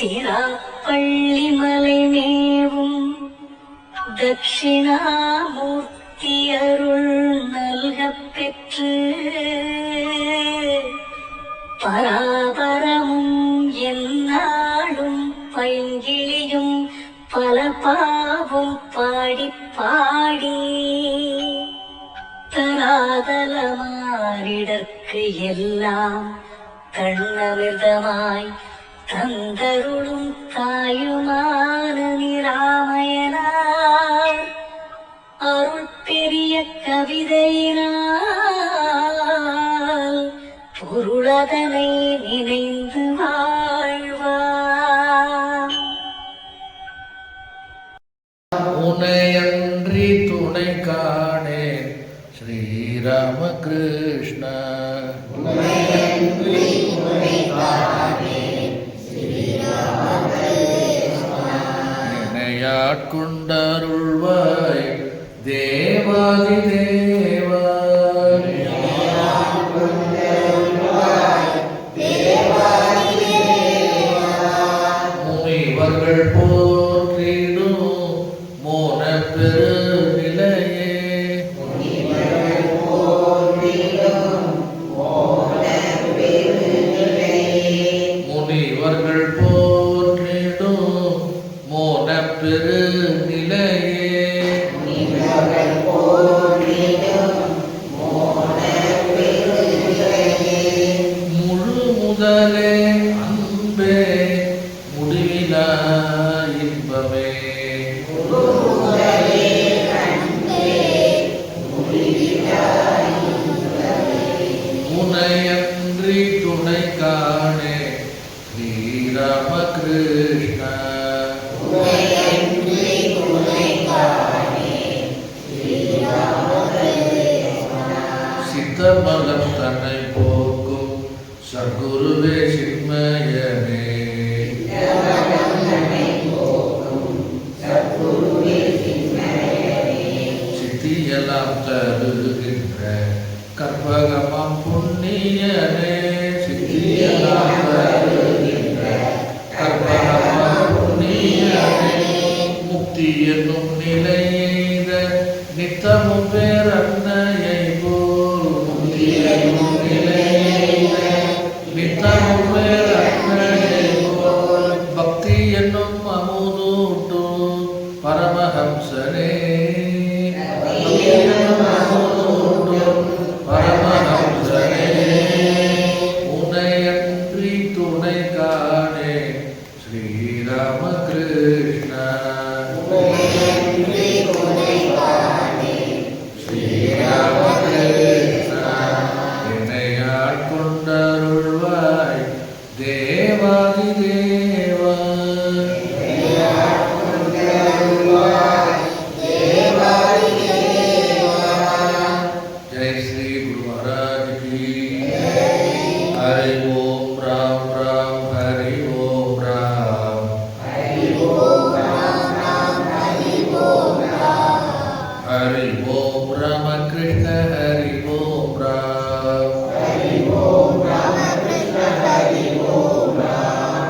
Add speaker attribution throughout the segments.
Speaker 1: சிராப்பள்ளி மலை மேவும் தட்சிணாமூர்த்தி அருள் நல்கப் பெற்று பராபரமும் எந்நாளும் பைங்கிளியும் பல பாவும் பாடி பாடி தராதலமாரிடற்கு எல்லாம் தன்னமிர்தமாய் தந்தருளும் தாயுமான நிராமயனார் அருள் பெரிய கவிதையினால் பொருளதனை நினைந்து வாழ்வார்.
Speaker 2: உனையன்றி துணை காணேன் ஸ்ரீராமகிருஷ்ண. என்னையாட்கொண்டருள்வாய் தேவாதி தேவா. முனிவர்கள் போற்றிடும் மோன பெருநிலையே. முனிவர்கள் போற்றிடும் மோன பெருநிலையே. முழு முதலே அன்பே முடிவிலா இன்பமே. உனையன்றி துணை காணே ஸ்ரீராமகிருஷ்ண. சித்தமலம் தன்னை போக்கும் சர்க்குருவே சின்மயனே. சித்தியெல்லாம் தருகின்ற கற்பகமாம் புண்ணியனே. சித்தியெல்லாம் தருகின்ற கற்பகமாம் புண்ணியனே. முக்தி என்னும் நிலையெய்த நித்தமும் பேரன்னையை போல். முக்தி என்னும் நிலையெய்த நித்தமும் பேரன்னையை போல். பக்தி என்னும் அமுதூட்டு பரமஹம்சனே. பரமஹம்சனே உனையன்றி துணை காணே ஸ்ரீராமகிருஷ்ண. ஸ்ரீராமகிருஷ்ண என்னையாட்கொண்டருள்வாய் தேவாதி தேவா. जय श्री गुरु महाराज की. हरि ओम राम राम हरि ओम राम. हरि ओम राम राम हरि ओम राम. हरि ओम राम कृष्ण हरि ओम राम. हरि ओम राम कृष्ण हरि ओम राम.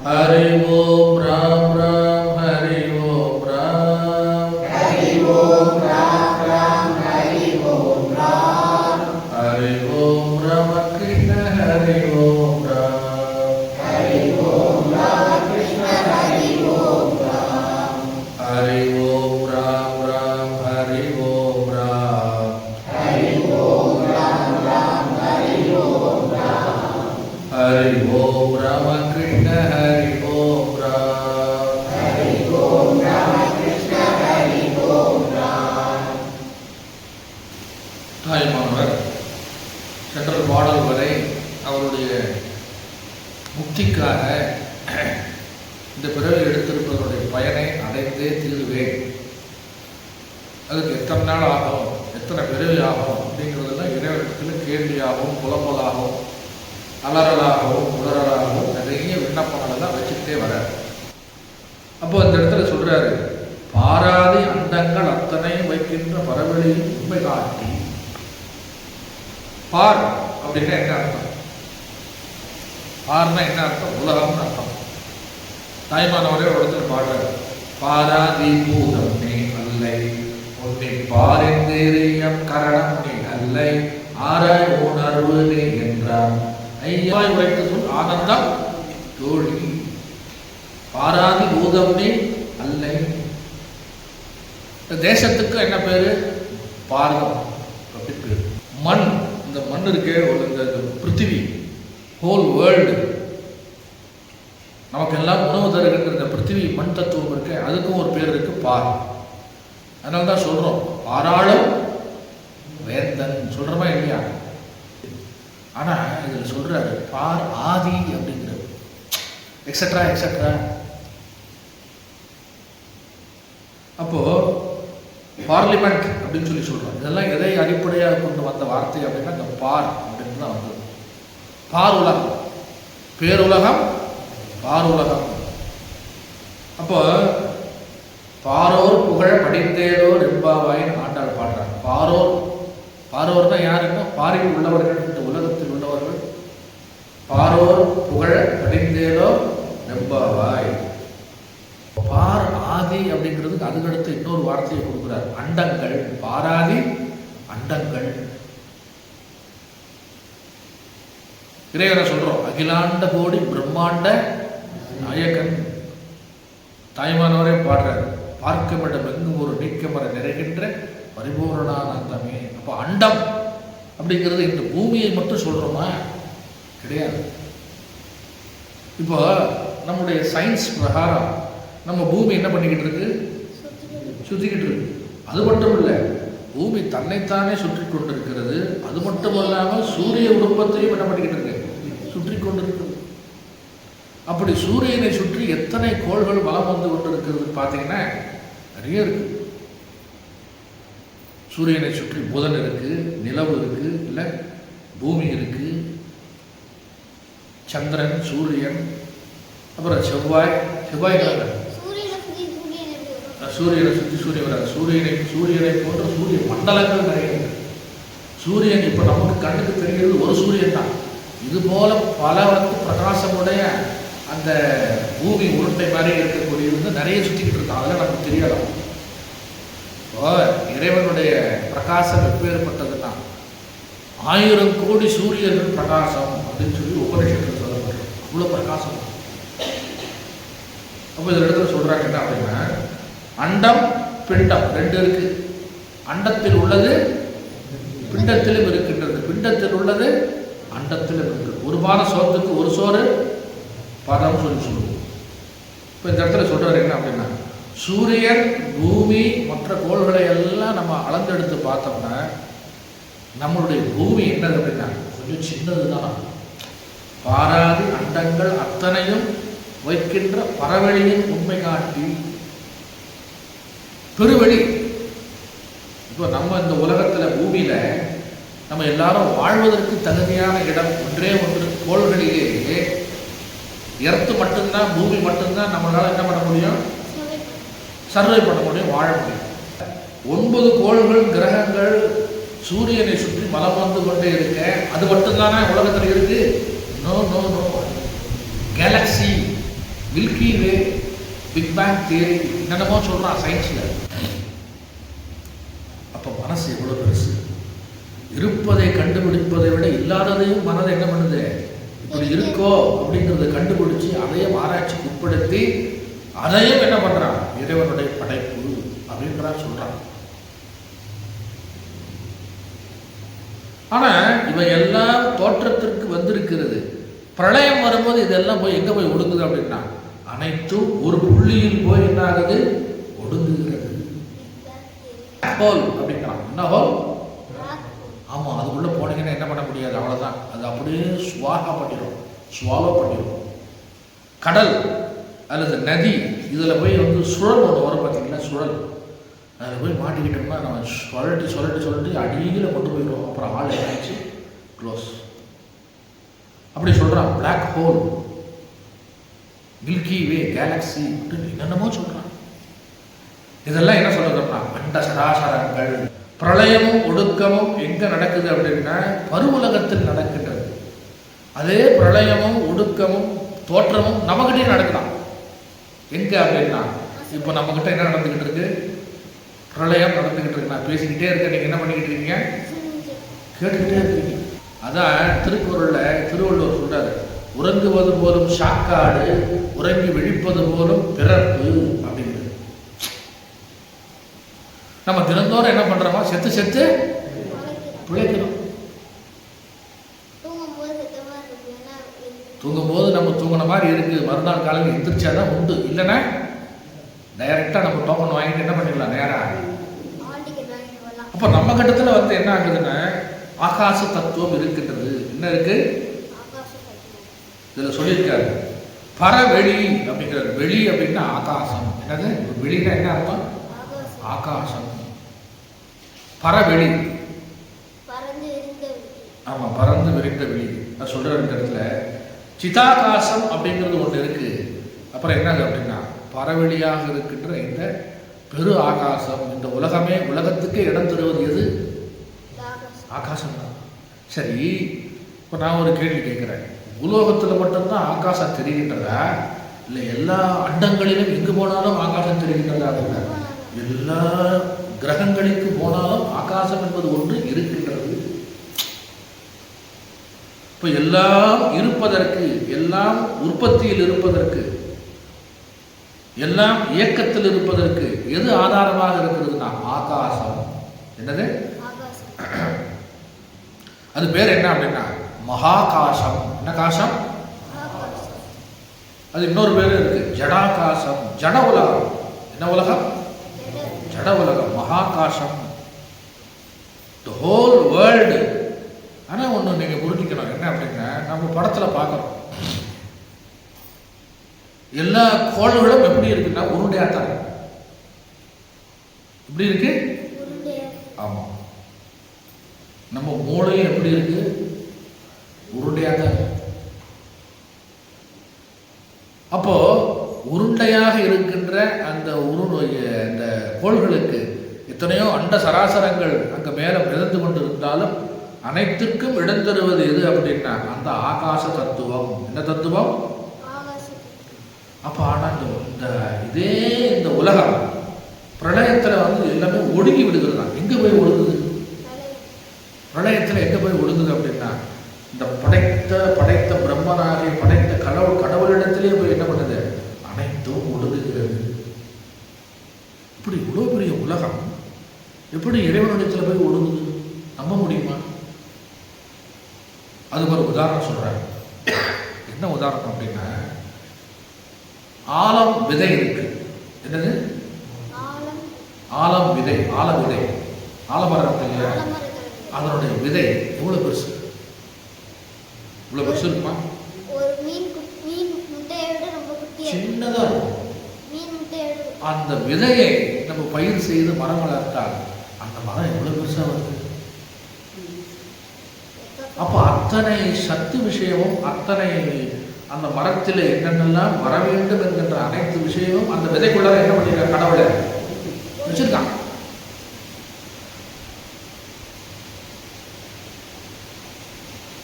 Speaker 2: हरि ओम राम राम हरि ओम राम. हरि ओम राम राम हरि ओम राम. हरि ओम राम कृष्ण हरि ओम राम. हरि ओम राम कृष्ण हरि ओम राम. हरि ओम राम राम हरि ओम राम. हरि ओम राम राम हरि ओम राम. हरि ओम राम कृष्ण हरि ओम राम. हरि ओम राम कृष्ण हरि ओम राम. தாய்மானவர் சென்ற பாடல் வரை அவருடைய முக்திக்காக இந்த பிறவி எடுத்திருப்பவருடைய பயனை அடைந்தே தீருவேன், அதுக்கு எத்தனை நாள் ஆகும், எத்தனை பிறவி ஆகும் அப்படிங்கிறதெல்லாம் இறைவனத்தில் கேள்வியாகவும் புலம்பலாகவும் அலறலாகவும் உளறலாகவும் நிறைய விண்ணப்பங்களெல்லாம் வச்சுக்கிட்டே வர. அப்போ அந்த இடத்துல சொல்றாரு, பாராதி அண்டங்கள் அத்தனையும் வைக்கின்ற பரவெளியில் உண்மை காட்டி. பார் அப்படின்னா என்ன அர்த்தம்? பார்னா என்ன அர்த்தம்? உலகம்னு அர்த்தம். தாய்மானவரே ஒரு இடத்துல பாடுறாரு, பாராதி பூதம் நீ அல்லை, உன்னை பாரிந்தேரியம் கரணம் நீ அல்லை, ஆராய் உணர்வு நீ என்றான், ஐயாய் உரைத்து சொல் ஆனந்தம் தோழி. பாராதி பூதம் நீ அல்லை. இந்த தேசத்துக்கு என்ன பேரு? பாரதம் அப்படி பேரு. மண், இந்த மண் இருக்கே, இந்த பிருத்திவி, ஹோல் வேர்ல்டு, நமக்கு எல்லாம் உணவு தருகின்ற இந்த பிருத்திவி மண் தத்துவம் இருக்கு, அதுக்கும் ஒரு பேர் இருக்கு, பார். அதனால தான் சொல்றோம் பாராளும் வேந்தன் சொல்றமா இல்லையா? ஆனா இதுல சொல்றாரு பார் ஆதி அப்படிங்கிறது, எக்ஸெட்ரா எக்ஸெட்ரா. அப்போ பார்லிமெண்ட் அப்படின்னு சொல்லி சொல்றோம். இதெல்லாம் எதை அடிப்படையாக கொண்டு வந்த வார்த்தை அப்படின்னா இந்த பார் அப்படின்னு தான் வந்தது. பார் உலகம், பேருலகம், பார் உலகம். அப்போ பாரோர் புகழ படித்தேலோர் எம்பாவாயின் ஆண்டாள் பாடுறாங்க. பாரோர், பாரோர்னா யாருன்னா பாரில் உள்ளவர்கள், இந்த உலகத்தில் உள்ளவர்கள். பாரோர் புகழ படிந்தேலோ எம்பாவாய். பார் ஆதி அப்படிங்கிறதுக்கு அதுக்கடுத்து இன்னொரு வார்த்தையை கொடுக்கிறார், அண்டங்கள். பாராதி அண்டங்கள். இறைவனை சொல்றோம் அகிலாண்ட கோடி பிரம்மாண்ட நாயகன். தாய்மானவரே பாடுறாரு, பார்க்கமிடம் எங்கும் ஒரு நீக்கமர நிறைகின்ற பரிபூரணானந்தமே. அப்போ அண்டம் அப்படிங்கிறது இந்த பூமியை மட்டும் சொல்றோமா? கிடையாது. இப்போ நம்முடைய சயின்ஸ் பிரகாரம் நம்ம பூமி என்ன பண்ணிக்கிட்டு இருக்கு? சுத்திக்கிட்டு இருக்கு. அது மட்டும் இல்லை, பூமி தன்னைத்தானே சுற்றி கொண்டிருக்கிறது. அது மட்டும் இல்லாமல் சூரிய உருப்பத்தையும் என்ன பண்ணிக்கிட்டு இருக்கு? சுற்றி கொண்டிருக்கிறது. அப்படி சூரியனை சுற்றி எத்தனை கோள்கள் வலம் வந்து கொண்டிருக்கிறது பார்த்தீங்கன்னா நிறைய இருக்கு. சூரியனை சுற்றி புதன் இருக்கு, நிலவு இருக்கு, இல்லை பூமி இருக்கு, சந்திரன், சூரியன், அப்புறம் செவ்வாய். செவ்வாய் கிரகம் சூரியனை சுற்றி சூரியன் வராது. சூரியனை போன்ற சூரிய மண்டலங்கள் நிறைய இருக்கு. சூரியன் இப்போ நமக்கு கண்ணுக்கு தெரிகிறது ஒரு சூரியன் தான். இது போல பல பிரகாசமுடைய அந்த பூமி உருண்டை மாதிரி இருக்கக்கூடியது நிறைய சுற்றிக்கிட்டு இருக்கோம். அதெல்லாம் நமக்கு தெரியலாம். இறைவனுடைய பிரகாசம் எப்பேற்பட்டதுன்னா 1000 கோடி சூரியர்கள் பிரகாசம் அப்படின்னு சொல்லி உபநிஷத்தில் சொல்லப்படுறோம். அவ்வளோ பிரகாசம். அப்போ இதில் இடத்துல சொல்றாங்க என்ன அப்படின்னா, அண்டம் பிண்டம் ரெண்டு இருக்கு. அண்டத்தில் உள்ளது பிண்டத்திலும் இருக்கின்றது, பிண்டத்தில் உள்ளது அண்டத்திலும் இருக்கு. ஒரு பான சோத்துக்கு ஒரு சோறு பதம் சொல்லி சொல்லுவோம். இப்போ இந்த இடத்துல சொல்றாரு என்ன அப்படின்னா, சூரியன், பூமி, மற்ற கோள்களை எல்லாம் நம்ம அளந்தெடுத்து பார்த்தோம்னா நம்மளுடைய பூமி என்னது அப்படின்னா கொஞ்சம் சின்னதுதான். பாராதி அண்டங்கள் அத்தனையும் வைக்கின்ற பரவெளியின் உண்மை காட்டி பெருவெளி. இப்போ நம்ம இந்த உலகத்தில் பூமியில நம்ம எல்லாரும் வாழ்வதற்கு தகுதியான இடம் ஒன்றே ஒன்று, கோள்களிலேயே எர்த்து மட்டும்தான், பூமி மட்டும்தான் நம்மளால என்ன பண்ண முடியும்? சர்வை பண்ண முடியும், வாழ முடியும். 9 கோள்கள், கிரகங்கள் சூரியனை சுற்றி மலம் வந்து கொண்டே இருக்க, அது மட்டும்தானே உலகத்தில் இருக்கு? No no no. Galaxy, milky way, big bang theory, என்னென்னமோ சொல்றான் சயின்ஸ்ல. அப்ப மனசு எவ்வளவு பெருசு! இருப்பதை கண்டுபிடிப்பதை விட இல்லாததையும் மனதை என்ன பண்ணுது? இப்படி இருக்கோ அப்படிங்கிறத கண்டுபிடிச்சு அதையும் ஆராய்ச்சிக்கு உட்படுத்தி அதையும் என்ன பண்றான்? இறைவனுடைய படைப்பு அப்படின்றான் சொல்றான். ஆனா இவை எல்லாம் தோற்றத்திற்கு வந்திருக்கிறது. பிரளயம் வரும்போது இதெல்லாம் போய் எங்க போய் ஒடுங்குது அப்படின்னா அனைத்தும் ஒரு புள்ளியில் போய் என்ன ஆகுது? ஒடுங்குகிறது. ஹோல் அப்படிங்கிறான். என்ன ஹோல்? ஆமா, அதுக்குள்ள போனீங்கன்னா என்ன பண்ண முடியாது, அவ்வளவுதான். அது அப்படியே சுவாகா பண்ணிடும், சுவாலோ பண்ணிடும். கடல் அல்லது நதி, இதுல போய் வந்து சுழல் ஒன்று வரும் பார்த்தீங்களா, சுழல். அதில் போய் மாட்டிக்கிட்டோம்னா நம்ம சுழட்டி சுழட்டி சுழட்டி அடியில கொண்டு போயிடுவோம். அப்புறம் ஆள் ஆயிடுச்சு, க்ளோஸ். அப்படி சொல்றான். பிளாக் ஹோல், மில்கி வே, கேலக்சி அப்படின்னு என்னென்னமோ சொல்றான். இதெல்லாம் என்ன சொல்றதுன்னா அண்ட சராசரங்கள். பிரளயமும் ஒடுக்கமும் எங்க நடக்குது அப்படின்னா பருவுலகத்தில் நடக்கின்றது. அதே பிரளயமும் ஒடுக்கமும் தோற்றமும் நமக்கிட்டே நடக்கலாம். எங்கே அப்படின்னா இப்போ நம்மக்கிட்ட என்ன நடந்துக்கிட்டு இருக்கு? பிரளயம் நடந்துக்கிட்டு இருக்கு. நான் பேசிக்கிட்டே இருக்கேன், நீங்கள் என்ன பண்ணிக்கிட்டு இருக்கீங்க? கேட்டுக்கிட்டே இருக்கீங்க. அதான் திருக்குறளில் திருவள்ளுவர் சொல்றாரு, உறங்குவது போலும் சாக்காடு, உறங்கி விழிப்பது போலும் பிறப்பு அப்படிங்கிறது. நம்ம தினந்தோறும் என்ன பண்றோமா? செத்து செத்து பிழைக்கிறோம். தூங்கும்போது நம்ம தூங்கின மாதிரி இருக்கு, மறுநாள் காலையில் எந்திரிச்சாதான் உண்டு. இல்லைன்னா டைரக்டா நம்ம டோக்கன் வாங்கிட்டு என்ன பண்ணிடலாம் நேரா. அப்ப நம்ம கட்டத்துல வந்து என்ன ஆகுதுன்னா ஆகாச தத்துவம் இருக்கின்றது. என்ன இருக்கு? இதுல சொல்லியிருக்காரு பரவெளி அப்படிங்கிறார். வெளி அப்படின்னா ஆகாசம். என்னது வெளினா என்ன அர்த்தம்? ஆகாசம். பரவெளி, ஆமா, பறந்து விரிந்த வெளி. நான் சொல்ற இடத்துல சிதாகாசம் அப்படிங்கிறது ஒன்று இருக்கு. அப்புறம் என்னது அப்படின்னா பரவெளியாக இருக்கின்ற இந்த பெரு ஆகாசம். இந்த உலகமே, உலகத்துக்கு இடம் தருவது எது? ஆகாசம் தான். சரி, இப்போ நான் ஒரு கேள்வி கேட்குறேன். உலோகத்தில் மட்டும்தான் ஆகாசம் தெரிகின்றதா, இல்லை எல்லா அண்டங்களிலும் எங்கு போனாலும் ஆகாசம் தெரிகின்றதா? எல்லா கிரகங்களுக்கு போனாலும் ஆகாசம் என்பது ஒன்று இருக்கின்றது. இப்போ எல்லாம் இருப்பதற்கு, எல்லாம் உற்பத்தியில் இருப்பதற்கு, எல்லாம் இயக்கத்தில் இருப்பதற்கு எது ஆதாரமாக இருக்கிறதுனா ஆகாசம். என்னது? அது பேர் என்ன அப்படின்னா மகாகாசம். என்ன காசம்? அது இன்னொரு பேர் இருக்கு, ஜடாகாசம். ஜட உலகம். என்ன உலகம்? ஜட உலகம். மகாகாசம், தி ஹோல் வேர்ல்டு. ஆனா ஒண்ணு நீங்க புரிஞ்சுக்கணும், என்ன அப்படின்னா நம்ம படத்துல பார்க்கிறோம் எல்லா கோள்களும் எப்படி இருக்குன்னா உருண்டையா தான் எப்படி இருக்கு. ஆமா, நம்ம மூளையும் எப்படி இருக்கு? உருண்டையாக. அப்போ உருண்டையாக இருக்கின்ற அந்த அந்த கோள்களுக்கு எத்தனையோ அண்ட சராசரங்கள் அங்க மேல மிதந்து கொண்டு இருந்தாலும் அனைத்துக்கும் இடம் தருவது எது அப்படின்னா அந்த ஆகாச தத்துவம். என்ன தத்துவம்? அப்ப ஆனா இந்த உலகம் பிரளயத்துல வந்து எல்லாமே ஒடுங்கி விடுகிறது. எங்க போய் ஒடுங்குது? பிரளயத்துல எங்க போய் ஒடுங்குது அப்படின்னா இந்த படைத்த பிரம்மனாகிய படைத்த கடவுளிடத்திலே போய் என்ன பண்ணுது? அனைத்தும் ஒடுங்குகிறது. இப்படி இவ்வளவு பெரிய உலகம் எப்படி இறைவனிடத்துல போய் ஒடுங்குது? நம்ப முடியுமா? அதுக்கு ஒரு உதாரணம் சொல்றேன். என்ன உதாரணம் அப்படின்னா ஆலம் விதை இருக்கு. என்னது? ஆலம் விதை. விதை ஆலமரம் இல்லையா? அதனுடைய விதை எவ்வளவு பெருசு? இவ்வளவு பெருசு இருக்குமா? சின்னதா இருக்கும். அந்த விதையை நம்ம பயிர் செய்து மரம் வளர்த்தால் அந்த மரம் எவ்வளவு பெருசா வருது? அப்ப அத்தனை சத்து விஷயமும், அத்தனை அந்த மரத்தில் என்னென்னலாம் வர வேண்டும் என்கின்ற அனைத்து விஷயமும் அந்த விதைக்குள்ள என்ன பண்ணிருக்க கடவுளை வச்சிருக்கான்.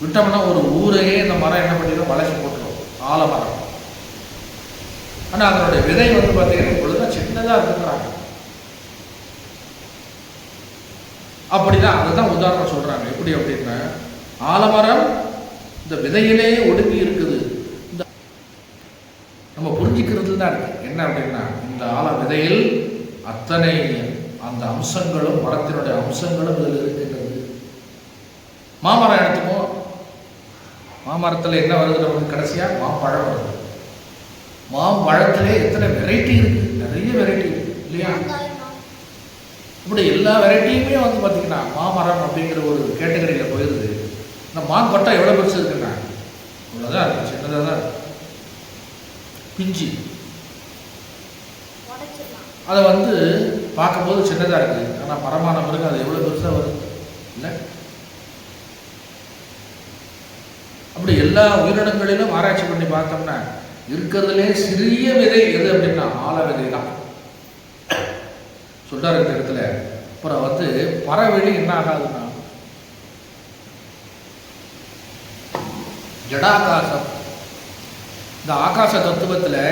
Speaker 2: விட்டோம்னா ஒரு ஊரையே இந்த மரம் என்ன பண்ணிடும்? வளைச்சு போட்டுரும். ஆலமரம். ஆனா அதனுடைய விதை வந்து பார்த்தீங்கன்னா இப்பொழுதுதான் சின்னதா இருக்குறாங்க. அப்படிதான் அதுதான் உதாரணம் சொல்றாங்க. எப்படி அப்படின்னா ஆலமரம் இந்த விதையிலே ஒடுங்கி இருக்குது. இந்த நம்ம புரிஞ்சுக்கிறது தான் இருக்கு. என்ன அப்படின்னா இந்த ஆல விதையில் அத்தனை அந்த அம்சங்களும், மரத்தினுடைய அம்சங்களும் இதில் இருக்கின்றது. மாமரம் எடுத்துப்போம். மாமரத்தில் என்ன வருது? நமக்கு கடைசியா மாம்பழம் வருது. மாம்பழத்திலே எத்தனை வெரைட்டி இருக்கு? நிறைய வெரைட்டி இருக்கு இல்லையா? இப்படி எல்லா வெரைட்டியுமே வந்து பார்த்தீங்கன்னா மாமரம் அப்படிங்கிற ஒரு கேட்டகரியில் போயிருது. இந்த மாங்கொட்டை எவ்வளோ பெருசு இருக்குன்னா இவ்வளோதான் இருக்கு, சின்னதாக தான் இருக்கு, பிஞ்சு. அதை வந்து பார்க்கும்போது சின்னதாக இருக்குது, ஆனால் மரமான பிறகு அது எவ்வளோ பெருசாக வருது இல்லை? அப்படி எல்லா உயிரினங்களிலும் ஆராய்ச்சி பண்ணி பார்த்தோம்னா இருக்கிறதுலே சிறிய விதை எது அப்படின்னா ஆல விதை தான் சொல்றாரு இந்த இடத்துல. அப்புறம் வந்து பரவெளி என்ன ஆகாதுன்னா ஜடாகாசம். இந்த ஆகாச தத்துவத்தில்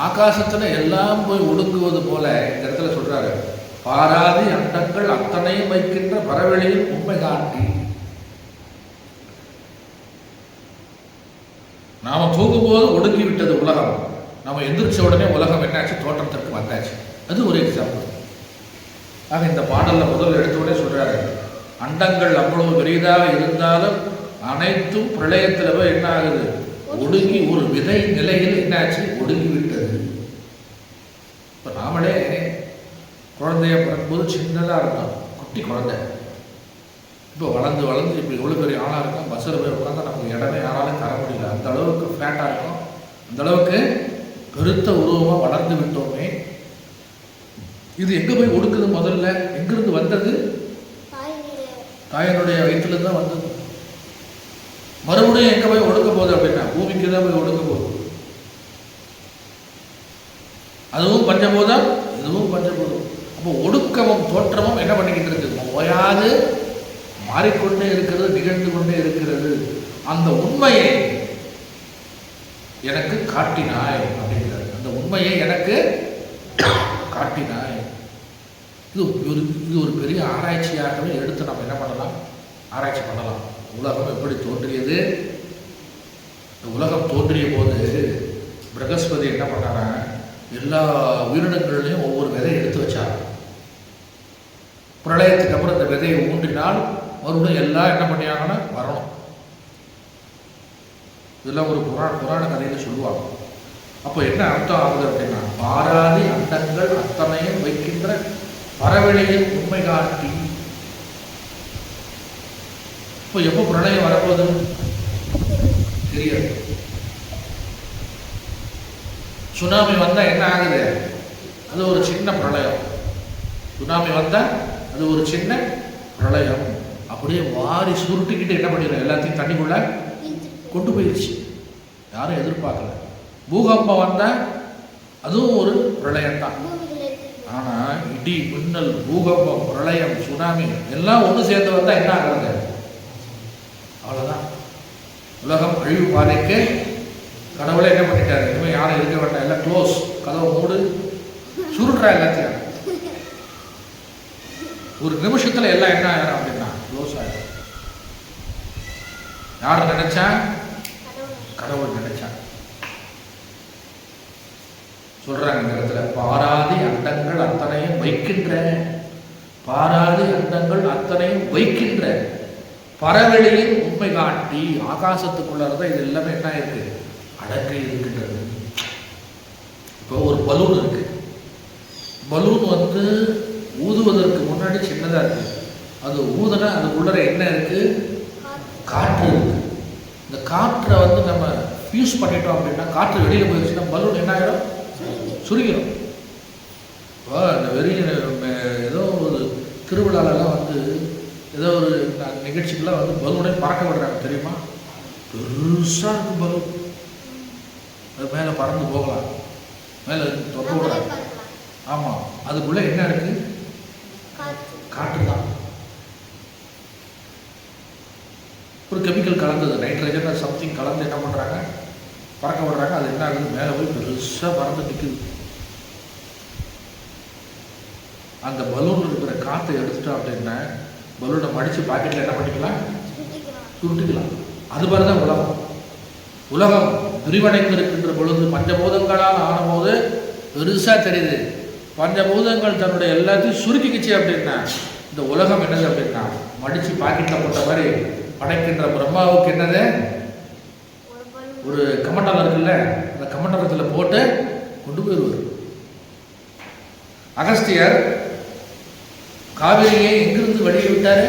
Speaker 2: ஆகாசத்துல எல்லாம் போய் ஒடுங்குவது போல இந்த இடத்துல சொல்றாரு, பாராதி அண்டங்கள் அத்தனையும் வைக்கின்ற பரவெளியில் உண்மை காட்டி. நாம தூங்கும்போது ஒடுங்கி விட்டது உலகம், நாம எந்திரிச்ச உடனே உலகம் என்னாச்சு, தோற்றத்திற்கு வந்தாச்சு. அது ஒரு எக்ஸாம்பிள். ஆக இந்த பாடல்ல முதல்ல எடுத்தோடனே சொல்றாரு, அண்டங்கள் அவ்வளவு பெரியதாக இருந்தாலும் அனைத்தும் பிரளயத்துல போய் என்ன ஆகுது, ஒடுங்கி ஒரு விதை நிலையில் என்னாச்சு, ஒடுங்கி விட்டது. இப்ப நாமளே குழந்தைய பிறக்கும்போது சின்னதா இருக்கும், குட்டி குழந்தை. இப்போ வளர்ந்து வளர்ந்து இப்போ எவ்வளோ பெரிய ஆளாக இருக்கும், பஸ்ஸில் போய் உட்காந்து நமக்கு இடமே யாராலும் தர முடியல, அந்த அளவுக்கு ஃபேட்டாக இருக்கும், அந்த அளவுக்கு பெருத்த உருவமாக வளர்ந்து விட்டோமே. இது எங்கே போய் ஒடுக்குது, முதல்ல எங்கிருந்து வந்தது, தாயினுடைய வயிற்றுல தான் வந்தது. மறுபடியும் எங்கே போய் ஒடுக்க போகுது அப்படின்னா பூமிக்கு தான் போய் ஒடுக்க போகுது. அதுவும் பஞ்சபூதம், இதுவும் பஞ்சபூதம். அப்போ ஒடுக்கமும் தோற்றமும் என்ன பண்ணிக்கிட்டு இருக்குது, ஓயாது மாறிக்கொண்டே இருக்கிறது, நிகழ்ந்து கொண்டே இருக்கிறது. அந்த உண்மையை எனக்கு காட்டினாய் அப்படிங்கிறார். அந்த உண்மையை எனக்கு காட்டினாய். இது ஒரு பெரிய ஆராய்ச்சியாகவே எடுத்து நம்ம என்ன பண்ணலாம், ஆராய்ச்சி பண்ணலாம். உலகம் எப்படி தோன்றியது, இந்த உலகம் தோன்றிய போது பிரகஸ்பதி என்ன பண்ணாரா, எல்லா உயிரினங்கள்லையும் ஒவ்வொரு விதையை எடுத்து வச்சார். பிரளயத்துக்கு அப்புறம் இந்த விதையை ஊன்றினால் மறுபடியும் எல்லாம் என்ன பண்ணியாங்கன்னா வரணும். இதெல்லாம் ஒரு புராண கதையில சொல்லுவாங்க. அப்போ என்ன அர்த்தம் ஆகுது அப்படின்னா, பாராதி அண்டங்கள் அத்தனையும் வைக்கின்ற பரவெளியில் உண்மை காட்டி. இப்போ எப்போ பிரளயம் வரப்போகுது தெரியாது. சுனாமி வந்தா என்ன ஆகுது, அது ஒரு சின்ன பிரளயம். சுனாமி வந்தா அது ஒரு சின்ன பிரளயம். அப்படியே வாரி சுருட்டிக்கிட்டு என்ன பண்ணிடும், எல்லாத்தையும் தண்ணிக்குள்ள கொண்டு போயிடுச்சு. யாரும் எதிர்பார்க்கல. பூகம்பம் வந்தா அதுவும் ஒரு பிரளயம் தான். ஆனா இடி, மின்னல், பூகம்பம், பிரளயம், சுனாமி எல்லாம் ஒன்று சேர்ந்து வந்தா என்ன ஆகுறது, அவ்வளவுதான். உலகம் அழிவு பாதைக்கு கடவுளை என்ன பண்ணிட்டாரு, இனிமேல் யாரும் இருக்க வேண்டாம், எல்லாம் க்ளோஸ், கதவை மூடு, சுருட்டுறா எல்லாத்தையும். ஒரு நிமிஷத்துல எல்லாம் என்ன ஆயிரும் அப்படின்னா க்ளோஸ் ஆயிடும். யார் நினைச்சா, கடவுள் நினைச்சா. சொல்றாங்க இந்த இடத்துல, பாராதி அண்டங்கள் அத்தனையும் வைக்கின்ற, பாராதி அண்டங்கள் அத்தனையும் வைக்கின்ற பரவெளியில் உண்மை காட்டி. ஆகாசத்துக்குள்ள இது எல்லாமே என்ன இருக்கு, அடங்கி இருக்கின்றது. இப்போ ஒரு பலூன் இருக்கு. பலூன் ஊதுவதற்கு முன்னாடி சின்னதா இருக்கு. அது ஊதுனா அதுக்குள்ள என்ன இருக்கு, காற்று இருக்கு. இந்த காற்றை நம்ம ஃபியூஸ் பண்ணிட்டோம் அப்படின்னா, காற்று வெளியில போயிடுச்சுன்னா பலூன் என்ன ஆகிடும், சுருங்கிடும். இப்போ இந்த வெளிய ஏதோ ஒரு திருவிழாலெல்லாம் ஏதோ ஒரு நிகழ்ச்சிக்கெல்லாம் பலூனே பறக்க விடுறாங்க தெரியுமா. பெருசா இருக்கும் பலூன், அது மேலே பறந்து போகலாம், மேலே தொங்க விடுறாங்க. ஆமாம், அதுக்குள்ள என்ன இருக்கு, காற்று தான். ஒரு கெமிக்கல் கலந்தது, நைட்ரஜன் சம்திங் கலந்து என்ன பண்ணுறாங்க, பறக்க விடுறாங்க. அது என்ன ஆகுது, மேலே போய் பெருசாக பறந்து நிற்குது. அந்த பலூன் இருக்கிற காற்றை எடுத்துட்டோம் அப்படின்னா பலூனை மடித்து பாக்கெட்டில் என்ன பண்ணிக்கலாம், சுருட்டிக்கலாம். அது மாதிரி தான் உலகம். உலகம் விரிவடைந்திருக்கின்ற பொழுது பஞ்சபூதங்களால் ஆனபோது பெருசாக தெரியுது. பஞ்சபூதங்கள் தன்னுடைய எல்லாத்தையும் சுருக்கிக்கிச்சு அப்படின்னா இந்த உலகம் என்னது அப்படின்னா மடித்து பாக்கெட்டில் போட்ட மாதிரி படைக்கின்ற பிரம்மாவுக்கு என்னது, ஒரு கமண்டலம் இருக்குல்ல, அந்த கமண்டலத்தில் போட்டு கொண்டு போயிடுவார். அகஸ்தியர் காவிரியை எங்கிருந்து வடிய விட்டாரு,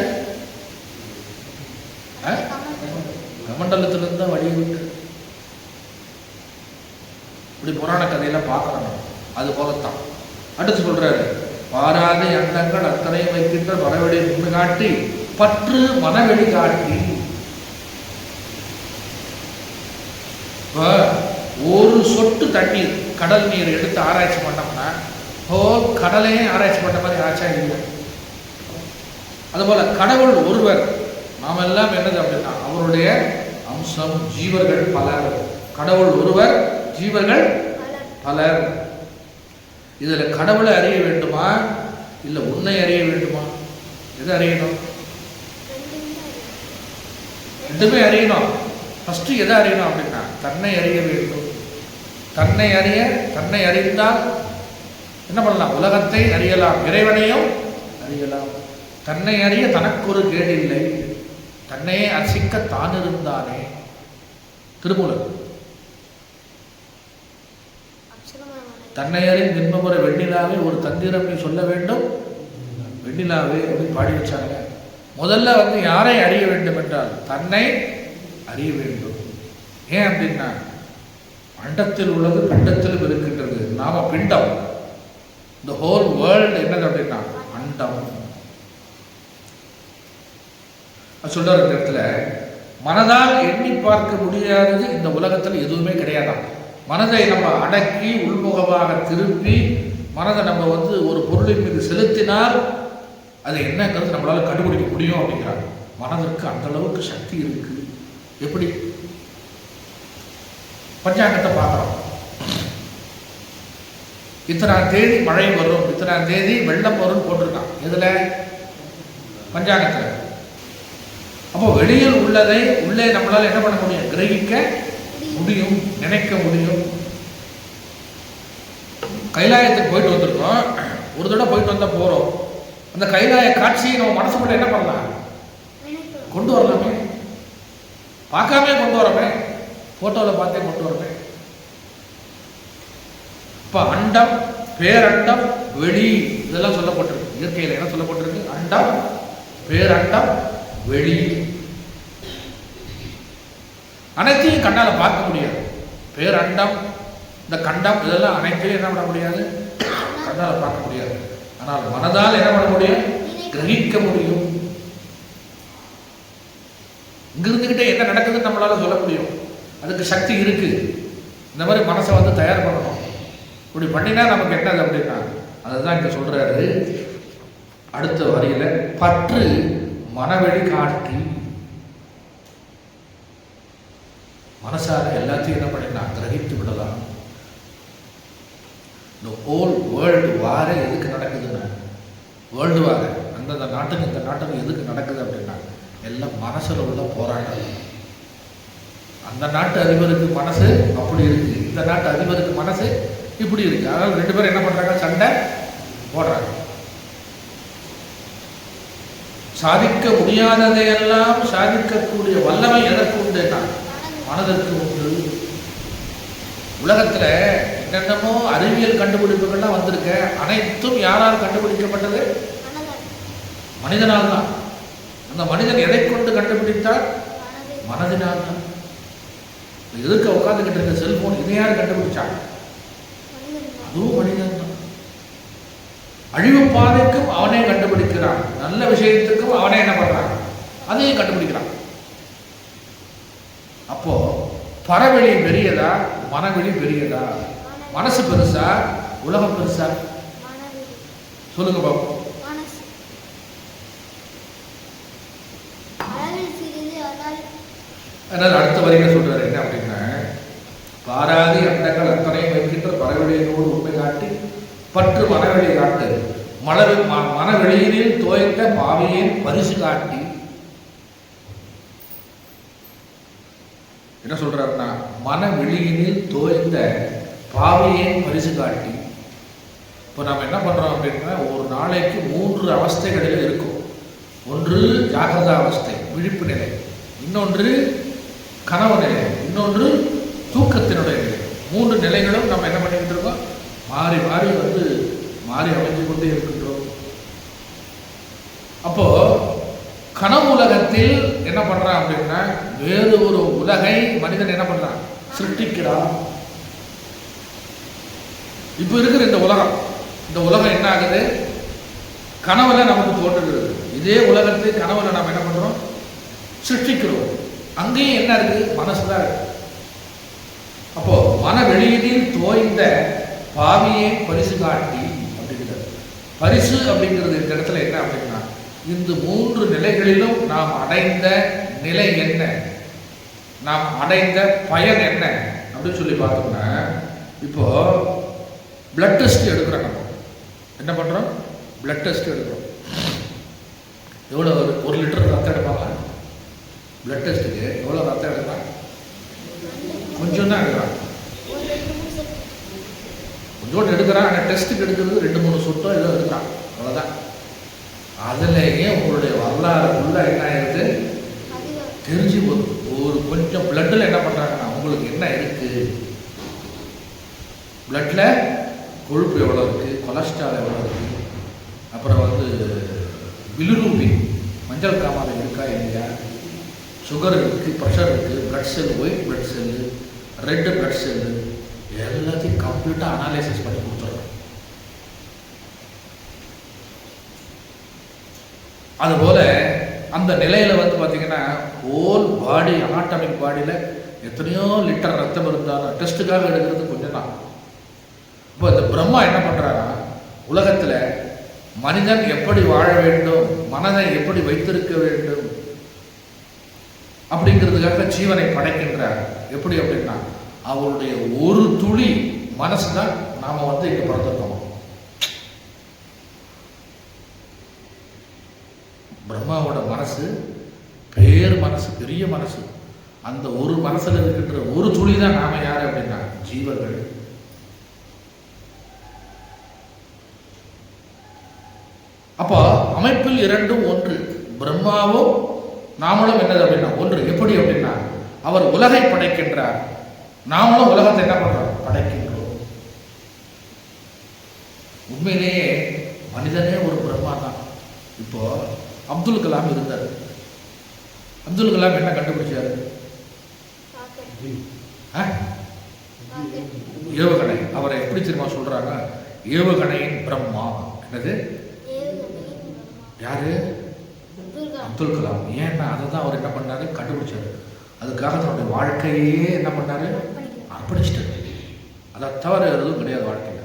Speaker 2: கமண்டலத்திலிருந்து தான் வடிய விட்டார். இப்படி புராண கதையெல்லாம் பார்க்கணும். அது போலத்தான் அடுத்து சொல்றாரு, பாராத அண்டங்கள் அத்தனையும் வைக்கின்ற மனவெளி உண்மை காட்டி பற்று மனவெளி காட்டி. ஒரு சொட்டு தண்ணீர், கடல் நீர் எடுத்து ஆராய்ச்சி பண்ணோம்னா கடலையே ஆராய்ச்சி பண்ண மாதிரி ஆச்சா இல்லை. அதுபோல கடவுள் ஒருவர், நாம் எல்லாம் என்னது அப்படின்னா அவருடைய அம்சம். ஜீவர்கள் பலர், கடவுள் ஒருவர், ஜீவர்கள் பலர். இதுல கடவுளை அறிய வேண்டுமா இல்ல உன்னை அறிய வேண்டுமா? எதை அறியணும்? ரெண்டுமே அறியணும். ஃபர்ஸ்ட் எதை அறியணும் அப்படின்னா தன்னை அறிய வேண்டும். தன்னை அறிந்தால் என்ன பண்ணலாம்? உலகத்தை அறியலாம், இறைவனையும் அறியலாம். தன்னை அறிய தனக்கு ஒரு கேடில்லை, தன்னையே அர்ச்சிக்க தான் இருந்தானே. திருமூலர். தன்னை அறிந்து இன்பமுற வெண்ணிலாவே ஒரு தந்திரம் நீ சொல்ல வேண்டும் வெண்ணிலாவே அப்படின்னு பாடி வச்சாங்க. முதல்ல யாரை அறிய வேண்டும் என்றால் தன்னை அறிய வேண்டும். ஏன் அப்படின்னா அண்டத்தில் உள்ளது பிண்டத்திலும் இருக்கின்றது. நாம பிண்டம். இந்த ஹோல் வேர்ல்டு என்னது அப்படின்னா அண்டம். சொல்றாரு இந்த இடத்துல, மனதால் எண்ணி பார்க்க முடியாதது இந்த உலகத்தில் எதுவுமே கிடையாதான். மனதை நம்ம அடக்கி உள்முகமாக திருப்பி மனதை நம்ம ஒரு பொருளின் மீது செலுத்தினால் அது என்னங்கிறது நம்மளால கண்டுபிடிக்க முடியும் அப்படிங்கிறாங்க. மனதிற்கு அந்த அளவுக்கு சக்தி இருக்கு. எப்படி? பஞ்சாங்கத்தை பார்க்கிறோம். இத்தனாம் தேதி மழை வரும், இத்தனாம் தேதி வெள்ளம் வரும் போட்டிருக்கான். இதுல பஞ்சாங்கத்தில். அப்போ வெளியில் உள்ளதை உள்ளே நம்மளால என்ன பண்ண முடியும்? கிரகிக்க முடியும், நினைக்க முடியும். கைலாயத்துக்கு போயிட்டு வந்திருக்கோம். ஒரு தடவை போயிட்டு வந்தா போறோம். அந்த கைலாய காட்சியை நம்ம மனசுக்குள்ள என்ன பண்ணலாம்? கொண்டு வரலாமே. பார்க்காமே கொண்டு வரமே, போட்டோவில் பார்த்தே கொண்டு வரமே. இப்ப அண்டம், பேரண்டம், வெளி இதெல்லாம் சொல்லப்பட்டிருக்கு. இயற்கையில் என்ன சொல்லப்பட்டிருக்கு? அண்டம், பேரண்டம், வெளி. அனைத்தையும் கண்ணால பார்க்க முடியாது. பேரண்டம், இந்த கண்டம் இதெல்லாம் அனைத்தையும் என்ன பண்ண முடியாது? கண்ணால பார்க்க முடியாது. ஆனால் மனதால் என்ன பண்ண முடியும்? கிரகிக்க முடியும். இங்கிருந்துகிட்டே என்ன நடக்குதுன்னு நம்மளால சொல்ல முடியும். அதுக்கு சக்தி இருக்கு. இந்த மாதிரி மனசை தயார் பண்ணணும். இப்படி பண்ணினா நமக்கு என்னது அப்படின்னா அதுதான் இங்க சொல்றாரு அடுத்த வரியில, பற்று மனவெளி காட்டி. மனசால எல்லாத்தையும் என்ன பண்ணினா கிரகித்து விடலாம். இந்த ஹோல் வேர்ல்டு வாரே எதுக்கு நடக்குதுன்னா, வேர்ல்டு வார அந்தந்த நாட்டுக்கு இந்த நாட்டுக்கு எதுக்கு நடக்குது அப்படின்னா எல்லாம் மனசுல உள்ள போராட்டம். அந்த நாட்டு அதிபருக்கு மனசு அப்படி இருக்கு, இந்த நாட்டு அதிபருக்கு மனசு இப்படி இருக்கு. அதனால ரெண்டு பேரும் என்ன பண்றாங்க? சண்டை போடுறாங்க. சாதிக்க முடியாததையெல்லாம் சாதிக்கக்கூடிய வல்லமை எதற்கு உண்டுன்னா மனதிற்கு உண்டு. உலகத்துல என்னென்னமோ அறிவியல் கண்டுபிடிப்புகள்லாம் வந்திருக்க, அனைத்தும் யாரால் கண்டுபிடிக்கப்பட்டது? மனிதனால் தான். அந்த மனிதன் எதை கொண்டு கண்டுபிடித்தால்? மனதினால் தான். எதுக்கு உட்காந்துக்கிட்டு இருக்க செல்போன் இதை யார் கண்டுபிடிச்சாங்க? அதுவும் மனிதன் தான். அழிவு பாதைக்கும் அவனே கண்டுபிடிக்கிறான், நல்ல விஷயத்துக்கும் அவனே என்ன பண்றான்? அதையும் கண்டுபிடிக்கிறான். அப்போ பறவெளி பெரியதா, மனவெளி பெரியதா? மனசு பெருசா, உலகம் பெருசா? சொல்லுங்க பாப்போம். அதனால அடுத்த வரைக்கும் சொல்றாரு என்ன அப்படின்னா, பாராதி அண்டங்கள் அத்தனையும் வைக்கின்ற பறவெளியோடு உண்மை காட்டி பற்று மனவெளி காட்டு மனவெளியினில் தோய்ந்த பாவியின் பரிசு காட்டி. என்ன சொல்றாருன்னா, மனவெளியினில் தோய்ந்த பாவியின் பரிசு காட்டி. இப்போ நம்ம என்ன பண்றோம் அப்படின்னா, ஒரு நாளைக்கு 3 அவஸ்தைகளில் இருக்கும். ஒன்று ஜாகிரத அவஸ்தை, விழிப்பு நிலை. இன்னொன்று கனவு நிலை. இன்னொன்று தூக்கத்தினுடைய நிலை. 3 நிலைகளும் நம்ம என்ன பண்ணிக்கிட்டு இருக்கோம்? மாறி மாறி மாறி அமைந்து கொண்டே இருக்கின்றோம். அப்போ கனவு உலகத்தில் என்ன பண்றான் அப்படின்னா, வேறு ஒரு உலகை மனிதன் என்ன பண்றான்? சிருஷ்டிக்கிறான். இப்ப இருக்கிற இந்த உலகம் என்ன ஆகுது? கனவுல நமக்கு தோன்றுகிறது. இதே உலகத்தை கனவுல நாம் என்ன பண்றோம்? சிருஷ்டிக்கிறோம். அங்கேயும் என்ன இருக்கு? மனசுதான் இருக்கு. அப்போ மனவெளியினில் தோய்ந்த பாவியை பரிசு காட்டி அப்படிங்கிறது. பரிசு அப்படிங்கிறது இந்த இடத்துல என்ன அப்படின்னா, இந்த 3 நிலைகளிலும் நாம் அடைந்த நிலை என்ன, நாம் அடைந்த பயன் என்ன அப்படின்னு சொல்லி பார்த்தோம்னா, இப்போ பிளட் டெஸ்ட் எடுக்கிறோம். நம்ம என்ன பண்ணுறோம்? பிளட் டெஸ்ட் எடுக்கிறோம். எவ்வளோ? 1 லிட்டர் ரத்தம் எடுப்பாங்களா? பிளட் டெஸ்ட்டுக்கு எவ்வளோ ரத்தம் எடுக்கலாம்? கொஞ்சம் தான் எடுக்கிறான். கொஞ்சோண்டு எடுக்கிறான். ஆனால் டெஸ்ட்டுக்கு எடுக்கிறது 2-3 சொட்டோ ஏதோ எடுக்கிறான், அவ்வளோதான். அதுலேயே உங்களுடைய வரலாறு ஃபுல்லாக என்ன ஆயிடுது தெரிஞ்சு போகுது. ஒரு கொஞ்சம் பிளட்டில் என்ன பண்ணுறாங்கன்னா உங்களுக்கு என்ன இருக்குது, பிளட்டில் கொழுப்பு எவ்வளோ இருக்குது, கொலஸ்ட்ரால் எவ்வளோ இருக்குது, அப்புறம் பிலிரூபின் மஞ்சள் காமாலை இருக்கா இல்லையா, சுகர் இருக்குது, ப்ரெஷர் இருக்குது, blood cell, white blood cell, red blood cell, எல்லாத்தையும் கம்ப்ளீட்டாக அனாலிசிஸ் பண்ணி கொடுத்துட்றோம். அதுபோல் அந்த நிலையில் பார்த்தீங்கன்னா ஹோல் பாடி, அனாட்டமிக் பாடியில் எத்தனையோ லிட்டர் ரத்தம் இருந்தாலும் டெஸ்ட்டுக்காக எடுக்கிறது கொஞ்சம் தான். இப்போ இந்த பிரம்மா என்ன பண்ணுறாரா, உலகத்தில் மனிதன் எப்படி வாழ வேண்டும், மனதை எப்படி வைத்திருக்க வேண்டும் அப்படிங்கிறதுக்காக ஜீவனை படைக்கின்றார். எப்படி அப்படின்னா அவருடைய ஒரு துளி மனசு தான் நாம் இங்கே பிறந்திருக்கோம். பிரம்மாவோட மனசு மனசு, பெரிய மனசு. அந்த ஒரு மனசில் இருக்கின்ற ஒரு துளி தான் நாம யாரு அப்படின்னா ஜீவர்கள். அப்போ அமைப்பில் 2ம் ஒன்று. பிரம்மாவும் நாமளும் என்னது அப்படின்னா ஒன்று. எப்படி அப்படின்னா அவர் உலகை படைக்கின்றார், நாமளும் உலகத்தை என்ன பண்றோம்? படைக்கின்றோம். உண்மையிலேயே மனிதனே ஒரு பிரம்மா தான். இப்போ அப்துல் கலாம் இருந்தார். அப்துல் கலாம் என்ன கண்டுபிடிச்சாரு? ஏவுகணை. அவரை எப்படி தெரியுமா சொல்றாங்க? ஏவுகணையின் பிரம்மா. என்னது? யாரு? அப்துல் கலாம். ஏன்னா அதை தான் அவர் என்ன பண்ணாரு? கண்டுபிடிச்சாரு. அதுக்காக தன்னுடைய வாழ்க்கையே என்ன பண்ணாரு? அர்ப்பணிச்சிட்டாரு. அதை தவிர எதுவும் கிடையாது வாழ்க்கையில்.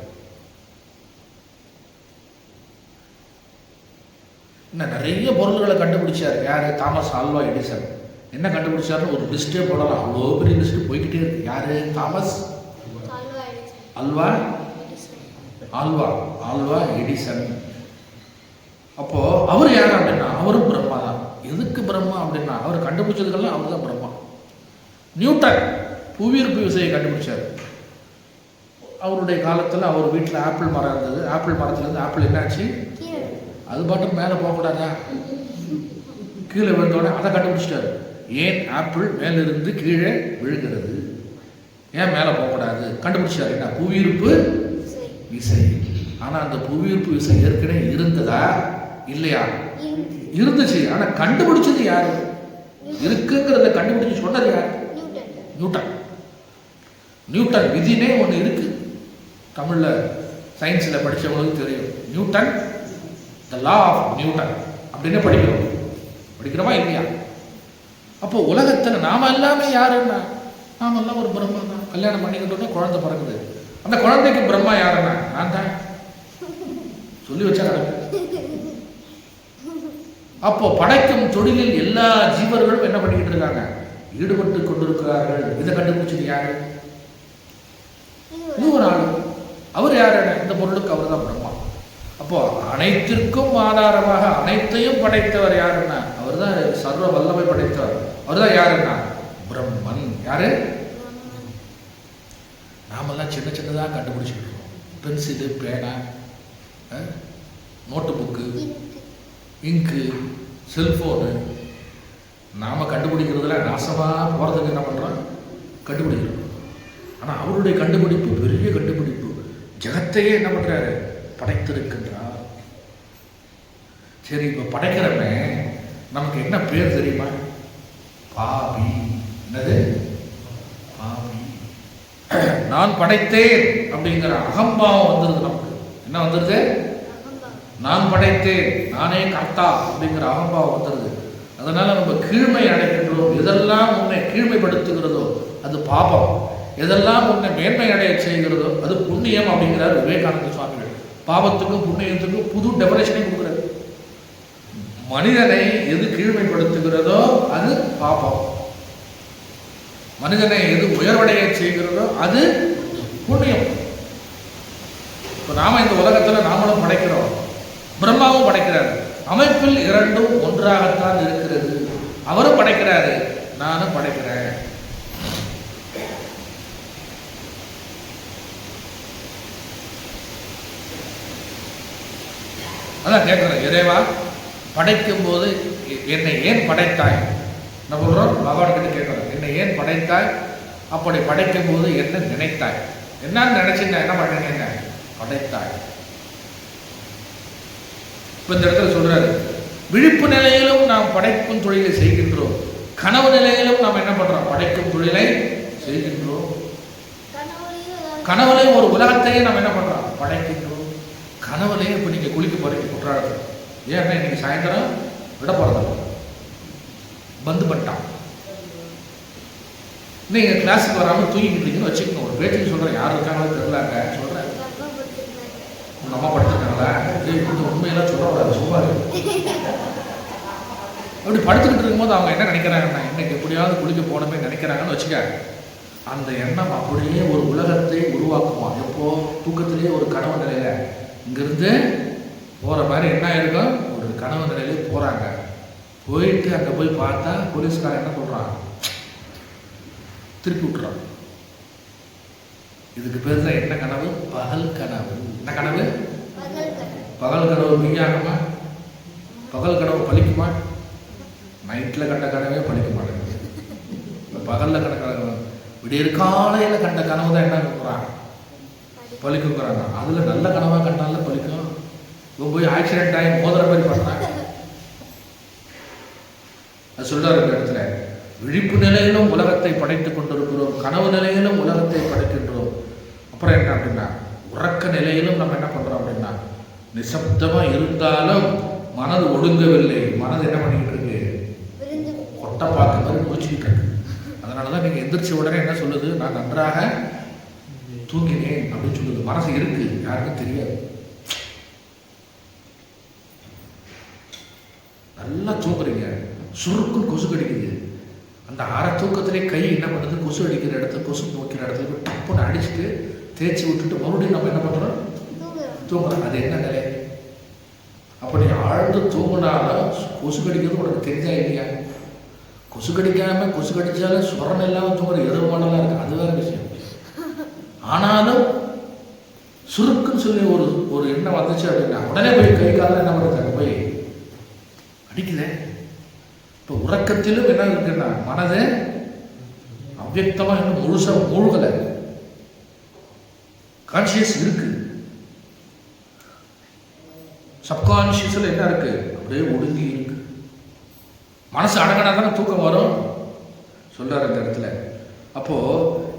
Speaker 2: இன்னும் நிறைய பொருள்களை கண்டுபிடிச்சார். யாரு? Thomas Alva Edison. என்ன கண்டுபிடிச்சாருன்னு ஒரு லிஸ்டே போடலாம், அவ்வளோ பெரிய லிஸ்ட் போய்கிட்டே இருக்கு. யாரு? Thomas Alva Edison. அப்போ அவர் யாரு அப்படின்னா அவரும் பிரம்மா தான். எதுக்கு பிரம்மா அப்படின்னா அவர் கண்டுபிடிச்சதுக்கெல்லாம் அவர் தான் பிரம்மா. நியூட்டன் புவியீர்ப்பு விசையை கண்டுபிடிச்சார். அவருடைய காலத்தில் அவர் வீட்டில் ஆப்பிள் மரம் இருந்தது. ஆப்பிள் மரத்துலேருந்து ஆப்பிள் என்னாச்சு? அது பாட்டு மேலே போகக்கூடாதா? கீழே விழுந்தோடனே அதை கண்டுபிடிச்சிட்டாரு. ஏன் ஆப்பிள் மேலிருந்து கீழே விழுகிறது, ஏன் மேலே போகக்கூடாது கண்டுபிடிச்சாரு. என்ன? புவியீர்ப்பு விசை. ஆனால் அந்த புவியீர்ப்பு விசை ஏற்கனவே இருந்ததா இல்லையா? இருந்துச்சு. ஆனால் கண்டுபிடிச்சது யாரு? இருக்குங்கிறத கண்டுபிடிச்சு சொன்னது யார்? நியூட்டன் விதினே ஒன்று இருக்கு. தமிழில் சயின்ஸில் படித்தவங்களுக்கு தெரியும். Newton, the law of Newton அப்படின்னு படிக்கிறோமா இல்லையா? அப்போ உலகத்தில் நாம எல்லாமே யாருன்னா நாம எல்லாம் ஒரு பிரம்மா தான். கல்யாணம் பண்ணிக்கிட்டோன்னா குழந்தை பிறகுது. அந்த குழந்தைக்கு பிரம்மா யாருன்னா நான் தான். சொல்லி வச்சா கிடக்கு. அப்போ படைக்கும் தொழிலில் எல்லா ஜீவர்களும் என்ன பண்ணிக்கிட்டு இருக்காங்க? ஈடுபட்டு கொண்டிருக்கிறார்கள். இதை கண்டுபிடிச்சது யாரு? ஒரு ஆளு. அவர் யாரு? இந்த பொருளுக்கு அவர் தான் பிரம்மா. அப்போ அனைத்திற்கும் ஆதாரமாக அனைத்தையும் படைத்தவர் யாருன்னா அவர் தான் சர்வ வல்லமை படைத்தவர். அவர் தான் யாருன்னா பிரம்மன். யாரு? நாமெல்லாம் சின்ன சின்னதாக கண்டுபிடிச்சிட்டு இருக்கோம். பென்சிலு, பேனா, நோட்டு புக்கு, இங்கு, செல்ஃபோனு. நாம் கண்டுபிடிக்கிறதுல நாசமாக போகிறதுக்கு என்ன பண்ணுறோம்? கண்டுபிடிக்கிறோம். ஆனால் அவருடைய கண்டுபிடிப்பு பெரிய கண்டுபிடிப்பு. ஜகத்தையே என்ன பண்ணுறாரு? படைத்திருக்கின்றார். சரி, இப்போ படைக்கிறவன் நமக்கு என்ன பேர் தெரியுமா? பாவி. என்னது? பாவி. நான் படைத்தேன் அப்படிங்கிற அகம்பாவம் வந்துருது நமக்கு. என்ன வந்துருது? நான் படைத்தேன், நானே கர்த்தா அப்படிங்கிற அகம்பாவம் வந்துருது. அதனால நம்ம கீழ்மை அடைகின்றோம். எதெல்லாம் உன்னை கீழ்மைப்படுத்துகிறதோ அது பாபம், எதெல்லாம் உன்னை மேன்மை அடைய செய்கிறதோ அது புண்ணியம் அப்படிங்கிறார் விவேகானந்த சுவாமிகள். பாவத்துக்கும் புண்ணியத்துக்கும் புது டெபரேஷனே கொடுக்குறாரு. மனிதனை எது கீழ்மைப்படுத்துகிறதோ அது பாபம், மனிதனை எது உயர்வடைய செய்கிறதோ அது புண்ணியம். இப்போ நாம இந்த உலகத்தில் நாமளும் படைக்கிறோம், பிரம்மாவும் படைக்கிறாரு. அமைப்பில் இரண்டும் ஒன்றாகத்தான் இருக்கிறது. அவரும் படைக்கிறாரு, நானும் படைக்கிறேன். அதான் கேட்கிறேன், இறைவா படைக்கும் போது என்னை ஏன் படைத்தாய்? நம்ம சொல்றோம், பகவான் கிட்ட கேட்கிறோம், என்னை ஏன் படைத்தாய்? அப்படி படைக்கும் போது என்ன நினைத்தாய்? என்னன்னு நினைச்சுங்க, என்ன பண்ணீங்க? படைத்தாய். இப்ப இந்த இடத்துல சொல்றாரு, விழிப்பு நிலையிலும் நாம் படைக்கும் தொழிலை செய்கின்றோம், கனவு நிலையிலும் நாம் என்ன பண்றோம்? படைக்கும் தொழிலை செய்கின்றோம். கனவுலையும் ஒரு உலகத்தையே நாம் என்ன பண்றோம்? படைக்கின்றோம். கனவுலையும் இப்ப நீங்க குளிக்க போறீங்க குற்றாலத்தில், ஏன்னா இன்னைக்கு சாயந்தரம் விட போறதில்ல, பந்து பண்ணிட்டான். நீங்க கிளாஸுக்கு வராமல் தூங்கிக்கிட்டீங்கன்னு வச்சுக்கோங்க. ஒரு பேச்சுக்கு சொல்றேன், யார் இருக்காங்களோ தெரியலாங்க, சொல்றேன். உங்க அம்மா படுத்துருக்காங்களா? இந்த உண்மையெல்லாம் சொல்லக்கூடாது, சும்மா அப்படி படுத்துக்கிட்டு இருக்கும்போது அவங்க என்ன நினைக்கிறாங்கன்னா, இன்னைக்கு எப்படியாவது குளிக்க போனமே நினைக்கிறாங்கன்னு வச்சுக்க. அந்த எண்ணம் அப்படியே ஒரு உலகத்தை உருவாக்குவான். எப்போ? தூக்கத்திலேயே ஒரு கனவு நிலையில இங்கிருந்து போற மாதிரி என்ன ஆயிருக்கும்? ஒரு கனவு நிலையிலே போறாங்க. போயிட்டு அங்க போய் பார்த்தா போலீஸ்காரன் என்ன சொல்றான்? திருப்பி விட்டுறான். இதுக்கு பேர் தான் என்ன கனவு? பகல் கனவு. என்ன கனவு? பகல் கனவு மெய்யாகுமா? பகல் கனவு பலிக்குமா? நைட்ல கண்ட கனவே பலிக்க மாட்டேங்குது. பகல்ல கண்ட கனவு, விடியற் காலையில கண்ட கனவு தான் என்ன சொல்றாங்க? பலிக்குங்கிறாங்க. அதுல நல்ல கனவா கண்டால பலிக்கும். போய் ஆக்சிடென்ட் ஆகி மோதிர மாதிரி பண்றாங்க. அது சொல்றாரு இந்த இடத்துல, விழிப்பு நிலையிலும் உலகத்தை படைத்துக் கொண்டிருக்கிறோம், கனவு நிலையிலும் உலகத்தை படைக்கின்றோம். அப்புறம் என்ன அப்படின்னா, உறக்க நிலையிலும் நம்ம என்ன பண்றோம் அப்படின்னா, நிசப்தமா இருந்தாலும் மனது ஒடுங்கவில்லை. மனது என்ன பண்ணிக்கிட்டு இருக்கு? கொட்டை பார்க்க மாதிரி முடிச்சுக்கிட்டு இருக்கு. அதனாலதான் நீங்க எந்திரிச்ச உடனே என்ன சொல்லுது? நான் நன்றாக தூங்கினேன் அப்படின்னு சொல்லுது. மனசு இருக்கு, யாருக்கும் தெரியாது. நல்லா தூங்குறீங்க, சுருக்குன்னு கொசு கடிக்குது. அந்த அரை தூக்கத்திலே கை என்ன பண்ணுது? கொசு அடிக்கிற இடத்துல, கொசு நோக்கிற இடத்துல போய் டப்புன்னு அடிச்சுட்டு தேய்ச்சி விட்டுட்டு மறுபடியும் நம்ம என்ன பண்றோம்? தூங்குறோம். அது என்ன நிலை? அப்ப நீ ஆழ்ந்து தூங்கினாலும் கொசு கடிக்கிறது உனக்கு தெரிஞ்சா இல்லையா? கொசு கடிக்காம கொசு கடிச்சாலும் சுரணம் இல்லாம தூங்குற எதிர்மானலாம் இருக்கு, அது வேற விஷயம். ஆனாலும் சுருக்குன்னு சொல்லி ஒரு எண்ணம் வந்துச்சு அப்படின்னா உடனே போய் கை காலம் என்ன பண்ணுறாங்க? போய் அடிக்குதே. இப்போ உறக்கத்திலும் என்ன இருக்குன்னா, மனது அவ்வியக்தமா இன்னும் முழுசா மூழ்கலை, கான்சியஸ் இருக்கு. சப்கான்சியஸ்ல என்ன இருக்கு? அப்படியே ஒடுங்கி இருக்கு. மனசு அடங்கினா தானே தூக்கம் வரும் சொல்றாரு இந்த இடத்துல. அப்போ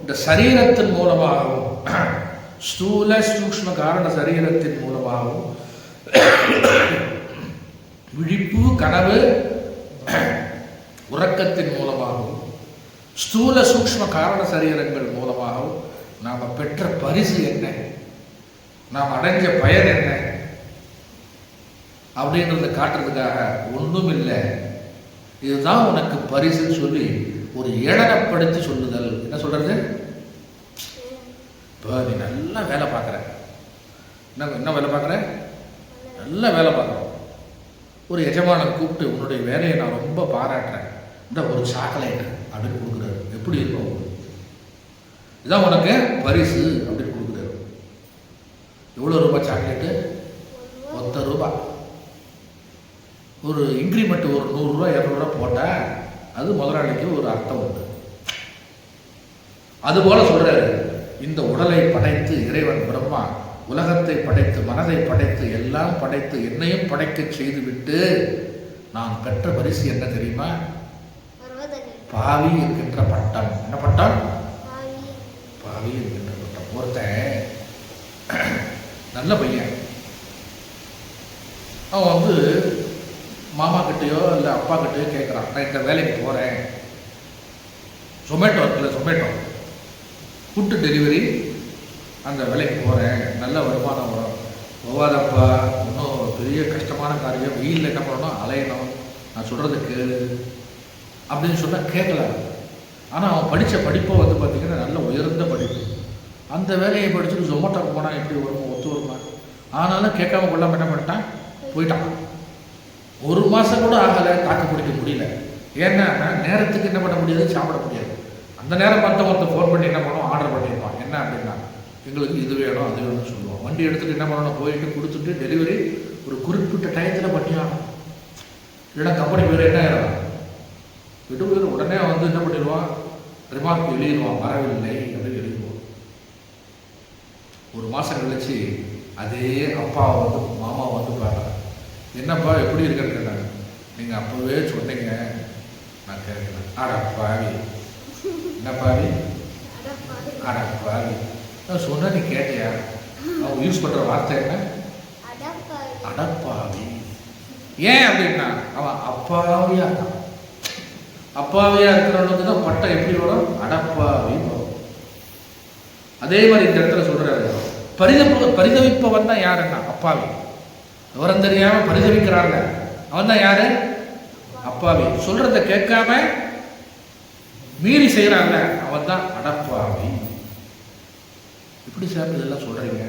Speaker 2: இந்த சரீரத்தின் மூலமாகவும், ஸ்தூல சூக்ஷ்ம காரண சரீரத்தின் மூலமாகவும், விழிப்பு கனவு உறக்கத்தின் மூலமாகவும், ஸ்தூல சூக்ஷ்ம காரண சரீரங்கள் மூலமாகவும் நாம பெற்ற பரிசு என்ன, நாம் அடைஞ்ச பயன் என்ன அப்படின்றத காட்டுறதுக்காக ஒன்றும் இல்லை, இதுதான் உனக்கு பரிசுன்னு சொல்லி ஒரு ஏளனப்படுத்தி சொல்லுதல். என்ன சொல்றது? இப்போ நீ நல்லா வேலை பார்க்குற, என்ன வேலை பார்க்குற? நல்லா வேலை பார்க்குறோம். ஒரு எஜமானன் கூப்பிட்டு உன்னுடைய வேலையை நான் ரொம்ப பாராட்டுறேன், இந்த ஒரு சாக்லேட் அப்படின்னு கொடுக்குறாரு. எப்படி இருக்கும்? இதுதான் உனக்கு பரிசு அப்படின்னு கொடுக்குறாரு. எவ்வளோ ரூபாய் சாக்லேட்டு? ₹10. ஒரு இன்க்ரிமெண்ட் ஒரு ₹100 ₹200 போட்டால் அது முதலாளிக்கு ஒரு அர்த்தம் உண்டு. அதுபோல சொல்றாரு, இந்த உடலை படைத்து இறைவன் பிரம்மா உலகத்தை படைத்து மனதை படைத்து எல்லாம் படைத்து என்னையும் படைக்க செய்து விட்டு நான் பெற்ற பரிசு என்ன தெரியுமா? பாவி என்கின்ற பட்டம். என்ன பட்டம்? பாவி என்கின்ற பட்டம். ஒருத்தன் நல்ல பையன், அவன் மாமா கிட்டேயோ இல்லை அப்பா கிட்டேயோ கேட்குறான், நான் இந்த வேலைக்கு போகிறேன், சொமேட்டோ இருக்குல்ல, சொமேட்டோ ஃபுட்டு டெலிவரி, அந்த வேலைக்கு போகிறேன், நல்ல வருமானம் வரும், போவாதப்பா, இன்னும் பெரிய கஷ்டமான காரியம், வெயிலில் என்ன பண்ணணும், அலையணும், நான் சொல்கிறது கேளு அப்படின்னு சொன்னால் கேட்கல. ஆனால் அவன் படித்த படிப்பை பார்த்திங்கன்னா நல்ல உயர்ந்த படிப்பு, அந்த வேலையை படிச்சுட்டு ஜொமேட்டோக்கு போனால் எப்படி வருமா, ஒத்து வருமா? ஆனாலும் கேட்காம கொள்ளாமல் என்ன பண்ணிட்டான், போயிட்டான். 1 மாதம் கூட ஆகலை, தாக்கு பிடிக்க முடியல. ஏன்னா நேரத்துக்கு என்ன பண்ண முடியாது, சாப்பிட முடியாது. அந்த நேரம் ஒருத்தன் ஃபோன் பண்ணி என்ன பண்ணுவோம், ஆர்டர் பண்ணியிருப்பான். என்ன அப்படின்னா, எங்களுக்கு இது வேணும் அது வேணும்னு சொல்லுவோம். வண்டி எடுத்துகிட்டு என்ன பண்ணணும், போயிட்டு கொடுத்துட்டு டெலிவரி ஒரு குறிப்பிட்ட டயத்தில் பண்ணியாகணும். இல்லைன்னா கம்பெனி பேர் என்ன ஆயிடும், விட்டு போயிடும். உடனே வந்து என்ன பண்ணிடுவான், ரிமார்க் எழுதிடுவான், வரவில்லை அப்படின்னு எழுதிடுவான். 1 மாதம் கழிச்சு அதே அப்பாவை வந்து மாமா வந்து பார்க்குறேன். என்னப்பா எப்படி இருக்குன்னு கேட்டாங்க. நீங்கள் அப்போவே சொன்னீங்க, நான் கேட்குறேன். அடப்பாவி, என்ன பாவி, அடப்பாவி. நான் சொன்ன நீ கேட்டியா? அவங்க யூஸ் பண்ணுற வார்த்தை என்ன, அடப்பாவி. ஏன் அப்படின்னா அவன் அப்பாவியா இருக்கான். அப்பாவியா இருக்கிறவனுக்கு தான் பட்டம் எப்படி வரும், அடப்பாவி வரும். அதே மாதிரி இந்த இடத்துல சொல்றாரு, பரிதவிப்பவன் தான் யாருன்னா அப்பாவி. விவரம் தெரியாம பரிதவிக்கிறாங்க, அவன் தான் யாரு, அப்பாவி. சொல்றத கேட்காம மீறி செய்யறாங்க, அவன் தான் அடப்பாவி. எப்படி சார் இதெல்லாம் சொல்றீங்க?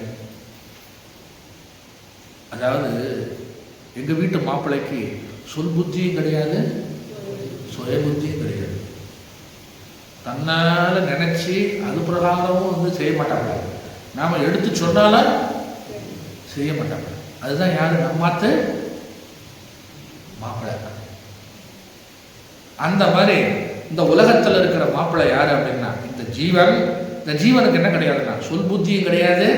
Speaker 2: அதாவது எங்க வீட்டு மாப்பிள்ளைக்கு சொல் புத்தியும் கிடையாது, சுய புத்தியும் கிடையாது. தன்னால நினைச்சு அது பிரகாரமும் வந்து செய்ய மாட்டாங்க. நாம எடுத்து சொன்னாலும் செய்ய மாட்டாங்க. அதுதான் யாரு, நம்மாத்து மாப்பிள்ளை. அந்த மாதிரி இந்த உலகத்தில் இருக்கிற மாப்பிள்ளை யாரு அப்படின்னா இந்த ஜீவன். இந்த ஜீவனுக்கு என்ன கிடையாதுன்னா சொல் புத்தியும் கிடையாது,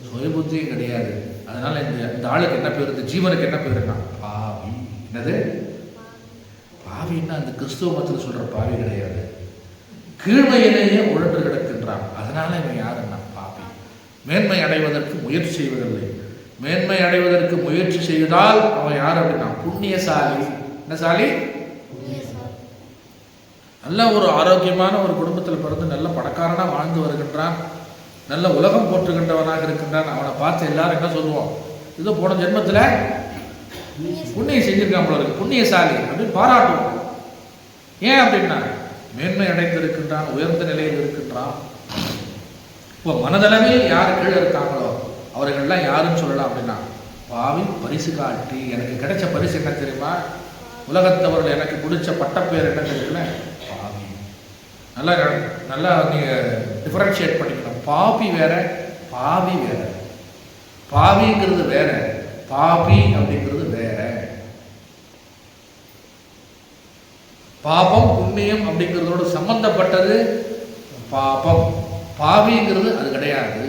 Speaker 2: சுய புத்தியும் கிடையாது. அதனால இந்த ஆளுக்கு என்ன பேர், இந்த ஜீவனுக்கு என்ன பேருன்னா பாவி. என்னது பாவின்னா அந்த கிறிஸ்துவ மதத்தில் சொல்ற பாவி கிடையாது, கீழ்மையிலேயே உழன்று கிடக்கின்றான். அதனால இவன் யாருன்னா பாவி. மேன்மை அடைவதற்கு முயற்சி செய்வதில்லை. மேன்மை அடைவதற்கு முயற்சி செய்வதால் அவன் யார் அப்படின்னா புண்ணியசாலி. என்ன சாலி? நல்ல ஒரு ஆரோக்கியமான ஒரு குடும்பத்தில் பிறந்து நல்ல பணக்காரனாக வாழ்ந்து வருகின்றான், நல்ல உலகம் போற்றுகின்றவனாக இருக்கின்றான். அவனை பார்த்து எல்லாரும் என்ன சொல்லுவோம், இதோ போன ஜென்மத்தில் புண்ணியம் செஞ்சிருக்கான் போல இருக்கு, புண்ணியசாலி அப்படின்னு பாராட்டுவோம். ஏன் அப்படின்னா மேன்மை அடைந்திருக்கின்றான், உயர்ந்த நிலையில் இருக்கின்றான். இப்போ மனதளவில் யார் கீழே இருக்காங்களோ அவர்கள்லாம் யாருன்னு சொல்லலாம் அப்படின்னா பாவி. பரிசு காட்டி எனக்கு கிடைச்ச பரிசு என்ன தெரியுமா, உலகத்தவர்கள் எனக்கு பிடிச்ச பட்டப்பேர் என்ன தெரியல, பாவி. நல்லா நல்லா நீங்கள் டிஃபரன்ஷியேட் பண்ணிக்கணும். பாவி வேற, பாவி வேற. பாவிங்கிறது வேற, பாபி அப்படிங்கிறது வேற. பாபம் புண்ணியம் அப்படிங்கிறதோட சம்பந்தப்பட்டது பாபம். பாவிங்கிறது அது கிடையாது.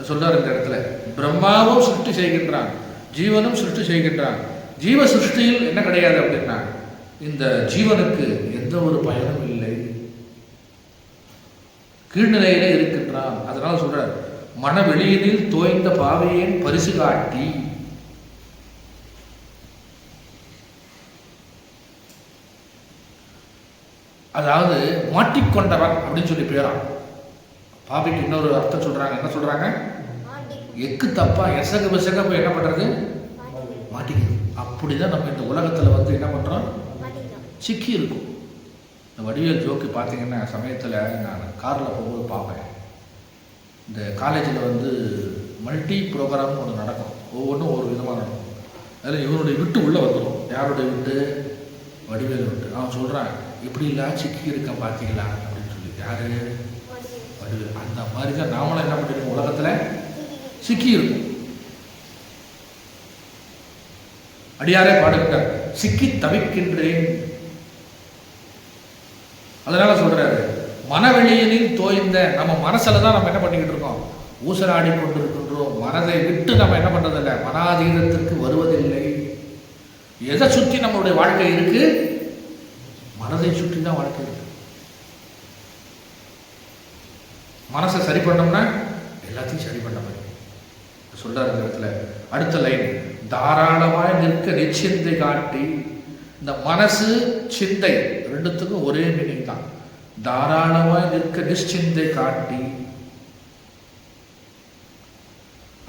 Speaker 2: சொல்றாரு இந்த இடத்துல, பிரம்மாவும் சிருஷ்டி செய்கின்றான், ஜீவனும் சிருஷ்டி செய்கின்றான். ஜீவ சிருஷ்டியில் என்ன கிடையாது அப்படின்னா இந்த ஜீவனுக்கு எந்த ஒரு பயனும் இல்லை, கீழ்நிலையில இருக்கின்றான். அதனால சொல்றார், மனவெளியினில் தோய்ந்த பாவையின் பரிசு காட்டி. அதாவது மாட்டிக்கொண்டவன் அப்படின்னு சொல்லி பேரான். பாபிக்கு இன்னொரு அர்த்தம் சொல்றாங்க. என்ன சொல்றாங்க, எக்கு தப்பா எசக பிசக போய் என்ன பண்றது, மாட்டிக்குது. அப்படிதான் நம்ம இந்த உலகத்துல வந்து என்ன பண்றோம், சிக்கி இருக்கும். இந்த வடிவேல் ஜோக்கு பார்த்தீங்கன்னா சமயத்தில் நான் காரில் போகும்போது பார்ப்பேன். இந்த காலேஜில் வந்து மல்டி ப்ரோக்ராம்னு ஒன்று நடக்கும், ஒவ்வொன்றும் ஒவ்வொரு விதமாக நடக்கும். அதில் இவனுடைய விட்டு உள்ளே வந்துடும். யாருடைய விட்டு, வடிவேல் விட்டு. அவன் சொல்கிறான், இப்படி இல்லை சிக்கி இருக்கேன் பார்த்தீங்களா அப்படின்னு சொல்லி. யாரு, வடிவேல். அந்த மாதிரி தான் நாமளும் என்ன பண்ணிருக்கோம், உலகத்தில் சிக்கி இருக்கும். அடியாரே பாடுகிட்டார், சிக்கி தவிக்கின்றேன். அதனால சொல்றாரு, மனவெளியினில் தோய்ந்த. நம்ம மனசுல தான் நம்ம என்ன பண்ணிக்கிட்டு இருக்கோம், ஊசலாடி கொண்டிருக்கின்றோம். மனதை விட்டு நம்ம என்ன பண்றதில்லை, மனாதீனத்திற்கு வருவதில்லை. எதை சுற்றி நம்மளுடைய வாழ்க்கை இருக்கு, மனதை சுற்றி தான் வாழ்க்கை இருக்கு. மனசை சரி பண்ணோம்னா எல்லாத்தையும் சரி பண்ண மாதிரி சொல்றாரு இந்த இடத்துல. அடுத்த லைன், தாராளமாய் நிற்க நிச்சிந்தை காட்டி. இந்த மனசு சிந்தை ரெண்டுத்துக்கும் ஒரே மீனிங் தான். தாராளமாய் நிற்க நிச்சிந்தை காட்டி.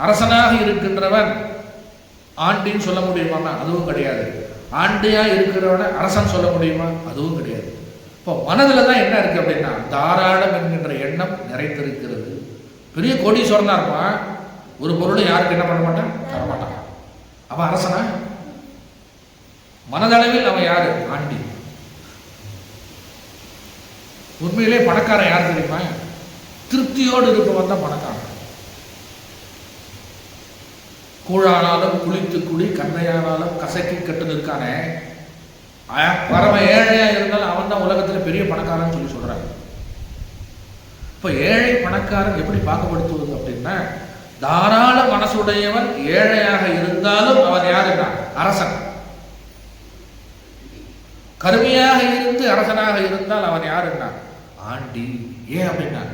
Speaker 2: அரசனாக இருக்கின்றவன் ஆண்டின்னு சொல்ல முடியுமா, அதுவும் கிடையாது. ஆண்டியா இருக்கிறவன அரசன் சொல்ல முடியுமா, அதுவும் கிடையாது. இப்போ மனதில் தான் என்ன இருக்கு அப்படின்னா தாராளம் என்கின்ற எண்ணம் நிறைந்திருக்கிறது. பெரிய கோடீஸ்வரனா இருப்பான், ஒரு பொருளை யாருக்கு என்ன பண்ண மாட்டான், தரமாட்டான். அவன் அரசனா? மனதளவில் அவன் யாரு? ஆண்டி. உண்மையிலே பணக்காரன் யார் தெரியுமா? திருப்தியோடு இருப்பவன் தான் பணக்காரன். கூழானாலும் குளித்து குடி, கண்ணையானாலும் கசக்கி கட்டு இருக்கானே, பரம ஏழையா இருந்தாலும் அவன் தான் உலகத்துல பெரிய பணக்காரன் சொல்லி சொல்றாங்க. இப்ப ஏழை பணக்காரன் எப்படி பார்க்கப்படுத்துவது அப்படின்னா, தாராள மனசுடையவன் ஏழையாக இருந்தாலும் அவன் யாருன்னா அரசன். கருமையாக இருந்து அரசனாக இருந்தால் அவன் யாருன்னா ஆண்டி. ஏன் அப்படின்னா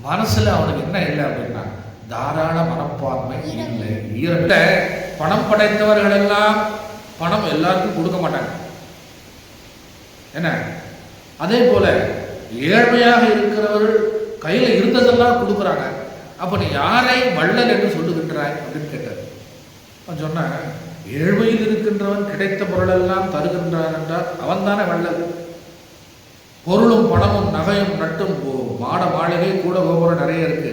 Speaker 2: மனசுல அவனுக்கு என்ன இல்லை அப்படின்னா தாராள மனப்பான்மை இல்லை. ஈரட்ட பணம் படைத்தவர்கள் எல்லாம் பணம் எல்லாருக்கும் கொடுக்க மாட்டாங்க. என்ன அதே போல ஏழ்மையாக இருக்கிறவர்கள் கையில இருந்ததெல்லாம் கொடுக்குறாங்க. அப்ப நீ யாரை வள்ளல் என்று சொல்லுகின்றாய் அப்படின்னு கேட்டார். சொன்ன ஏழ்மையில் இருக்கின்றவன் கிடைத்த பொருளெல்லாம் தருகின்றான் என்றால் அவன் தானே வள்ளல். பொருளும் பணமும் நகையும் நட்டும் மாட மாளிகை கூட கோபுரம் நிறைய இருக்கு,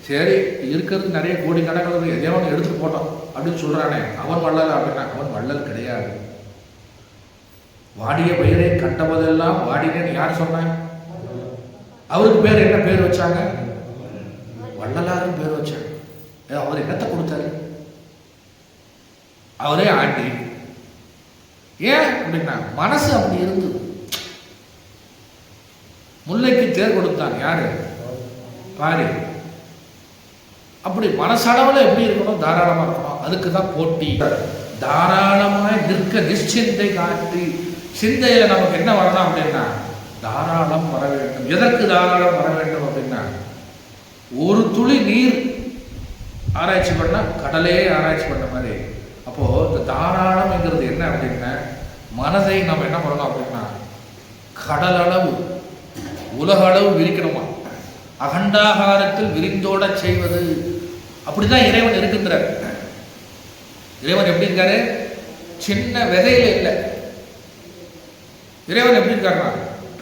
Speaker 2: சரி இருக்கிறது நிறைய கோடி கணக்கில் எதையாவது எடுத்துட்டு போட்டோம் அப்படின்னு சொல்றானே அவன் வள்ளல் அப்படின்னா அவன் வள்ளல் கிடையாது. வாடிய பயிரை கண்டபோதெல்லாம் வாடினேன்னு யார் சொன்னாங்க? அவருக்கு பேர் என்ன பேர் வச்சாங்க? வள்ளலாருன்னு பேர் வச்சாங்க. அவர் என்னத்தை கொடுத்தாரு? அவரே ஆண்டி. ஏன் அப்படின்னா மனசு அப்படி இருந்தது. முல்லைக்கு தேர் கொடுத்தான் யாரு? பாரு. அப்படி மனசளவுல எப்படி இருக்கணும்? தாராளமா இருக்கணும். அதுக்கு தான் போட்டி. தாராளமாய் நிற்க நிச்சிந்தை காட்டி சிந்தையில நமக்கு என்ன வரணும் அப்படின்னா தாராளம் வர வேண்டும். எதற்கு தாராளம் வர வேண்டும் அப்படின்னா ஒரு துளி நீர் ஆராய்ச்சி பண்ணா கடலே ஆராய்ச்சி பண்ண மாதிரி. அப்போ இந்த தாராளம்ங்கிறது என்ன அப்படின்னா மனதை நம்ம என்ன பண்ணணும் அப்படின்னா கடல் அளவு உலக அளவு விரிக்கணுமா, அகண்டாகாரத்தில் விரிந்தோட செய்வது. அப்படிதான் இறைவன் இருக்கின்றார். இறைவன் எப்படி இருக்காரு? சின்ன விதையில இல்லை. இறைவன் எப்படி இருக்காருன்னா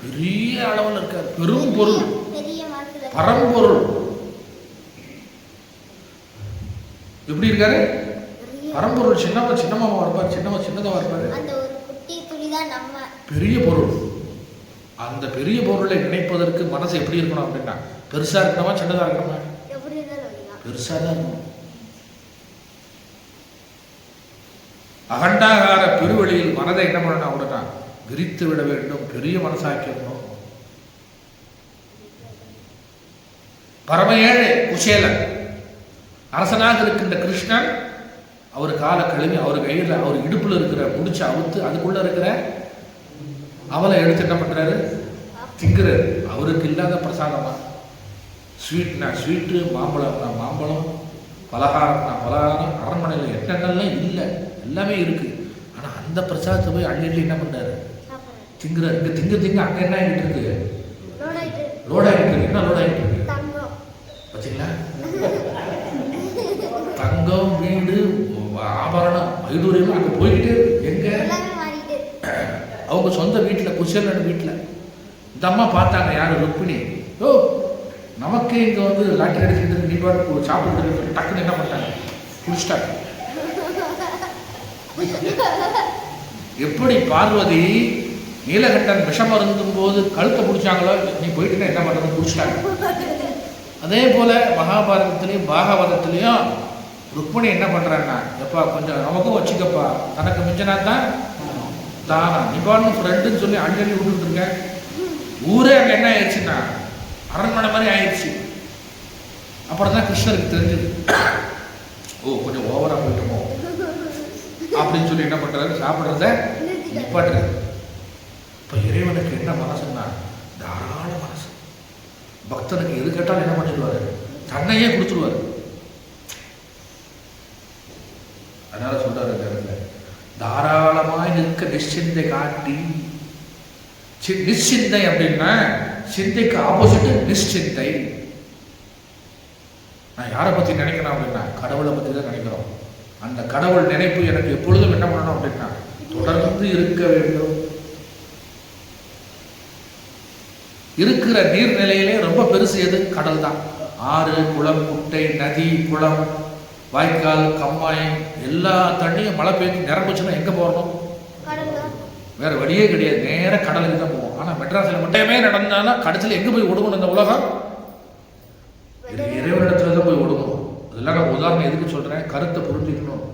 Speaker 2: பெரிய அளவில் இருக்கார். பெரும் பொருள், பரம்பொருள். எப்படி இருக்காரு? பரம்பொருள். சின்னமாவா இருப்பார், சின்னதா இருப்பாரு. பெரிய பொருள். அந்த பெரிய பொருளை நினைப்பதற்கு மனசு எப்படி இருக்கணும் அப்படின்னா பெருசா இருக்கணுமா சின்னதா இருக்கணுமா? பெருசா தான் இருக்கணும். அகண்டாகார பெருவெளியில் மனதை என்ன பண்ணணும் அப்படின்னா விரித்து விட வேண்டும், பெரிய மனசாக்கிடணும். பரம ஏழை குசேலன் அரசனாக இருக்கின்ற கிருஷ்ணன் அவர் காலை கழுவி அவர் கையில் அவர் இடுப்புல இருக்கிற முடிச்ச அவுத்து அதுக்குள்ள இருக்கிற அவளை எடுத்து என்ன பண்றாரு? திங்குறாரு. அவருக்கு இல்லாத பிரசாதமா? ஸ்வீட்னா ஸ்வீட்டு, மாம்பழம்னா மாம்பழம், பலகாரம்னா பலகாரம். அரண்மனையில் என்னென்னலாம் இல்லை, எல்லாமே இருக்கு. ஆனா அந்த பிரசாதத்தை போய் அள்ளி என்ன பண்றாரு? திங்குறாரு. இங்க திங்க அங்க என்ன ஆகிட்டு இருக்கு? லோட் ஆகிட்டு இருக்கு. என்ன லோட் ஆகிட்டு இருக்கு பார்த்தீங்களா? தங்கம், வீடு, ஆபரணம், வைடூரியம் அங்க போய்கிட்டே இருக்கு. எங்க அவங்க சொந்த வீட்டில் குசேலன் வீட்டில் இந்த அம்மா பார்த்தாங்க. யாரு? ருக்மிணி. ஓ நமக்கு இங்கே வந்து லாட்டரி அடிச்சுட்டு நீ பாட்டு சாப்பிட்டு டக்குன்னு என்ன பண்ணிட்டாங்க? குடிச்சிட்டாங்க. எப்படி பார்வதி நீலகண்டன் விஷம் அருந்தும் போது கழுத்தை பிடிச்சாங்களோ, நீ போயிட்டுன்னா என்ன பண்ணுறது? குடிச்சிட்டாங்க. அதே போல மகாபாரதத்திலையும் பாகவதத்திலையும் ருக்மிணி என்ன பண்றாங்கன்னா எப்பா கொஞ்சம் நமக்கும் வச்சுக்கப்பா, தனக்கு மிஞ்சனா தான் தானா, நிபானும் ஃப்ரெண்டுன்னு சொல்லி அஞ்சலி விட்டுட்டு இருக்கேன். ஊரே அங்கே என்ன ஆயிடுச்சுன்னா அரண்மனை மாதிரி ஆயிடுச்சு. அப்புறம் தான் கிருஷ்ணருக்கு தெரிஞ்சது, ஓ கொஞ்சம் ஓவரா போயிட்டோமோ அப்படின்னு சொல்லி என்ன பண்றாரு? சாப்பிட்றத நிப்பாட்டுறது. இப்போ இறைவனுக்கு என்ன மனசுன்னா தாராள மனசு. பக்தனுக்கு எது கேட்டாலும் என்ன பண்ணிடுவாரு? தன்னையே கொடுத்துருவாரு. அதனால சொல்றாரு தாராளமாய் நிற்க நிச்சிந்தை காட்டி. நிச்சிந்தை அப்படின்னா சிந்தைக்கு ஆப்போசிட் நிச்சிந்தை. நான் யாரை பத்தி நினைக்கிறேன் அப்படின்னா கடவுளை பத்தி தான் நினைக்கிறோம். அந்த கடவுள் நினைப்பு எனக்கு எப்பொழுதும் என்ன பண்ணணும் அப்படின்னா தொடர்ந்து இருக்க வேண்டும். இருக்கிற நீர்நிலையிலே ரொம்ப பெருசு எது? கடல் தான். ஆறு, குளம், குட்டை, நதி, குளம், வாய்க்கால், கம்மாய் எல்லா தண்ணியும் மழை பெய்ஞ்சு நிரம்புச்சுன்னா எங்கே போகணும்? வேற வழியே கிடையாது, நேராக கடலுக்கு தான் போவோம். ஆனால் மெட்ராஸில் மட்டுமே நடந்தாலும் கடைசியில் எங்கே போய் ஒடுங்கணும்? இந்த உலகம் இறைவனிடத்துல தான் போய் ஒடுங்கணும். அதெல்லாம் நான் உதாரணம் எதுக்கு சொல்கிறேன், கருத்தை புரிஞ்சுக்கணும்.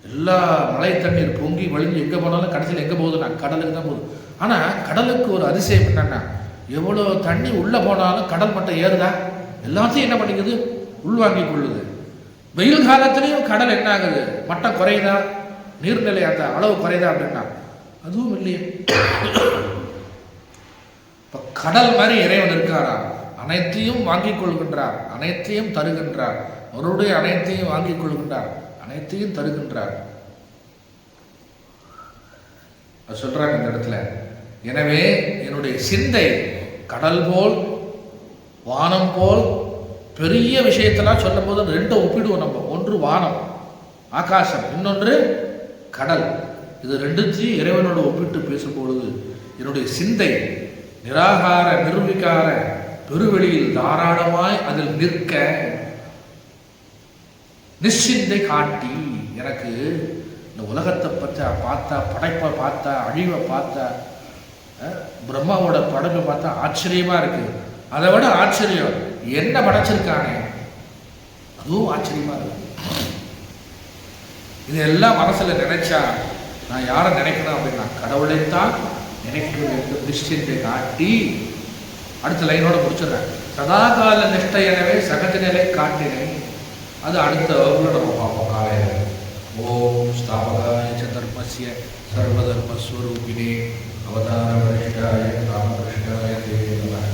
Speaker 2: எல்லா மழை தண்ணீர் பொங்கி வழிஞ்சு எங்கே போனாலும் கடைசியில் எங்கே போகுதுன்னா கடலுக்கு தான் போகுது. ஆனால் கடலுக்கு ஒரு அதிசயம் என்னன்னா, எவ்வளோ தண்ணி உள்ளே போனாலும் கடல் மட்டம் ஏறுதா? எல்லாத்தையும் என்ன பண்ணிக்குது? உள்வாங்கி கொள்ளுது. வெயில் காலத்திலையும் கடல் என்ன ஆகுது? மட்டம் குறையுதா? நீர்நிலை அந்த அளவு குறையுதா அப்படின்னா அதுவும் இல்லையே. இப்போ கடல் மாதிரி இறைவன் இருக்காரா? அனைத்தையும் வாங்கிக் கொள்கின்றார், அனைத்தையும் தருகின்றார், அவருடைய அனைத்தையும் வாங்கிக் கொள்கின்றார், அனைத்தையும் தருகின்றார். அது சொல்றாங்க இந்த இடத்துல. எனவே என்னுடைய சிந்தை கடல் போல் வானம் போல் பெரிய விஷயத்தெல்லாம் சொல்லும் போது ரெண்டை ஒப்பிடுவோம் நம்ம. ஒன்று வானம் ஆகாசம், இன்னொன்று கடல். இது ரெண்டுத்தையும் இறைவனோடு ஒப்பிட்டு பேசும்பொழுது என்னுடைய சிந்தை நிராகார நிர்விகார பெருவெளியில் தாராளமாய் அதில் நிற்க நிச்சிந்தை காட்டி, எனக்கு இந்த உலகத்தை பற்றி பார்த்தா, படைப்பை பார்த்தா, அழிவை பார்த்தா, பிரம்மாவோட படைப்பை பார்த்தா ஆச்சரியமா இருக்கு. அதை விட ஆச்சரியம் என்ன படைச்சிருக்கானே, அதுவும் ஆச்சரியமா இருக்கு. இதெல்லாம் மனசுல நினைச்சா நான் யாரை நினைக்கணும் அப்படின்னா கடவுளைத்தான் நினைக்க வேண்டும். நிச்சயத்தை காட்டி அடுத்த லைனோட முடிச்சிடுறேன். சதாகால நிஷ்டை எனவே சகஜ நிலை காட்டினேன். அது அடுத்த வகுப்புல நம்ம பார்ப்போம் காலையில். ஓம் ஸ்தாபகாய ச தர்மஸ்ய சர்வதர்மஸ்வரூபிணே அவதார வரிஷ்டாய ராமகிருஷ்ணாய தே நமः.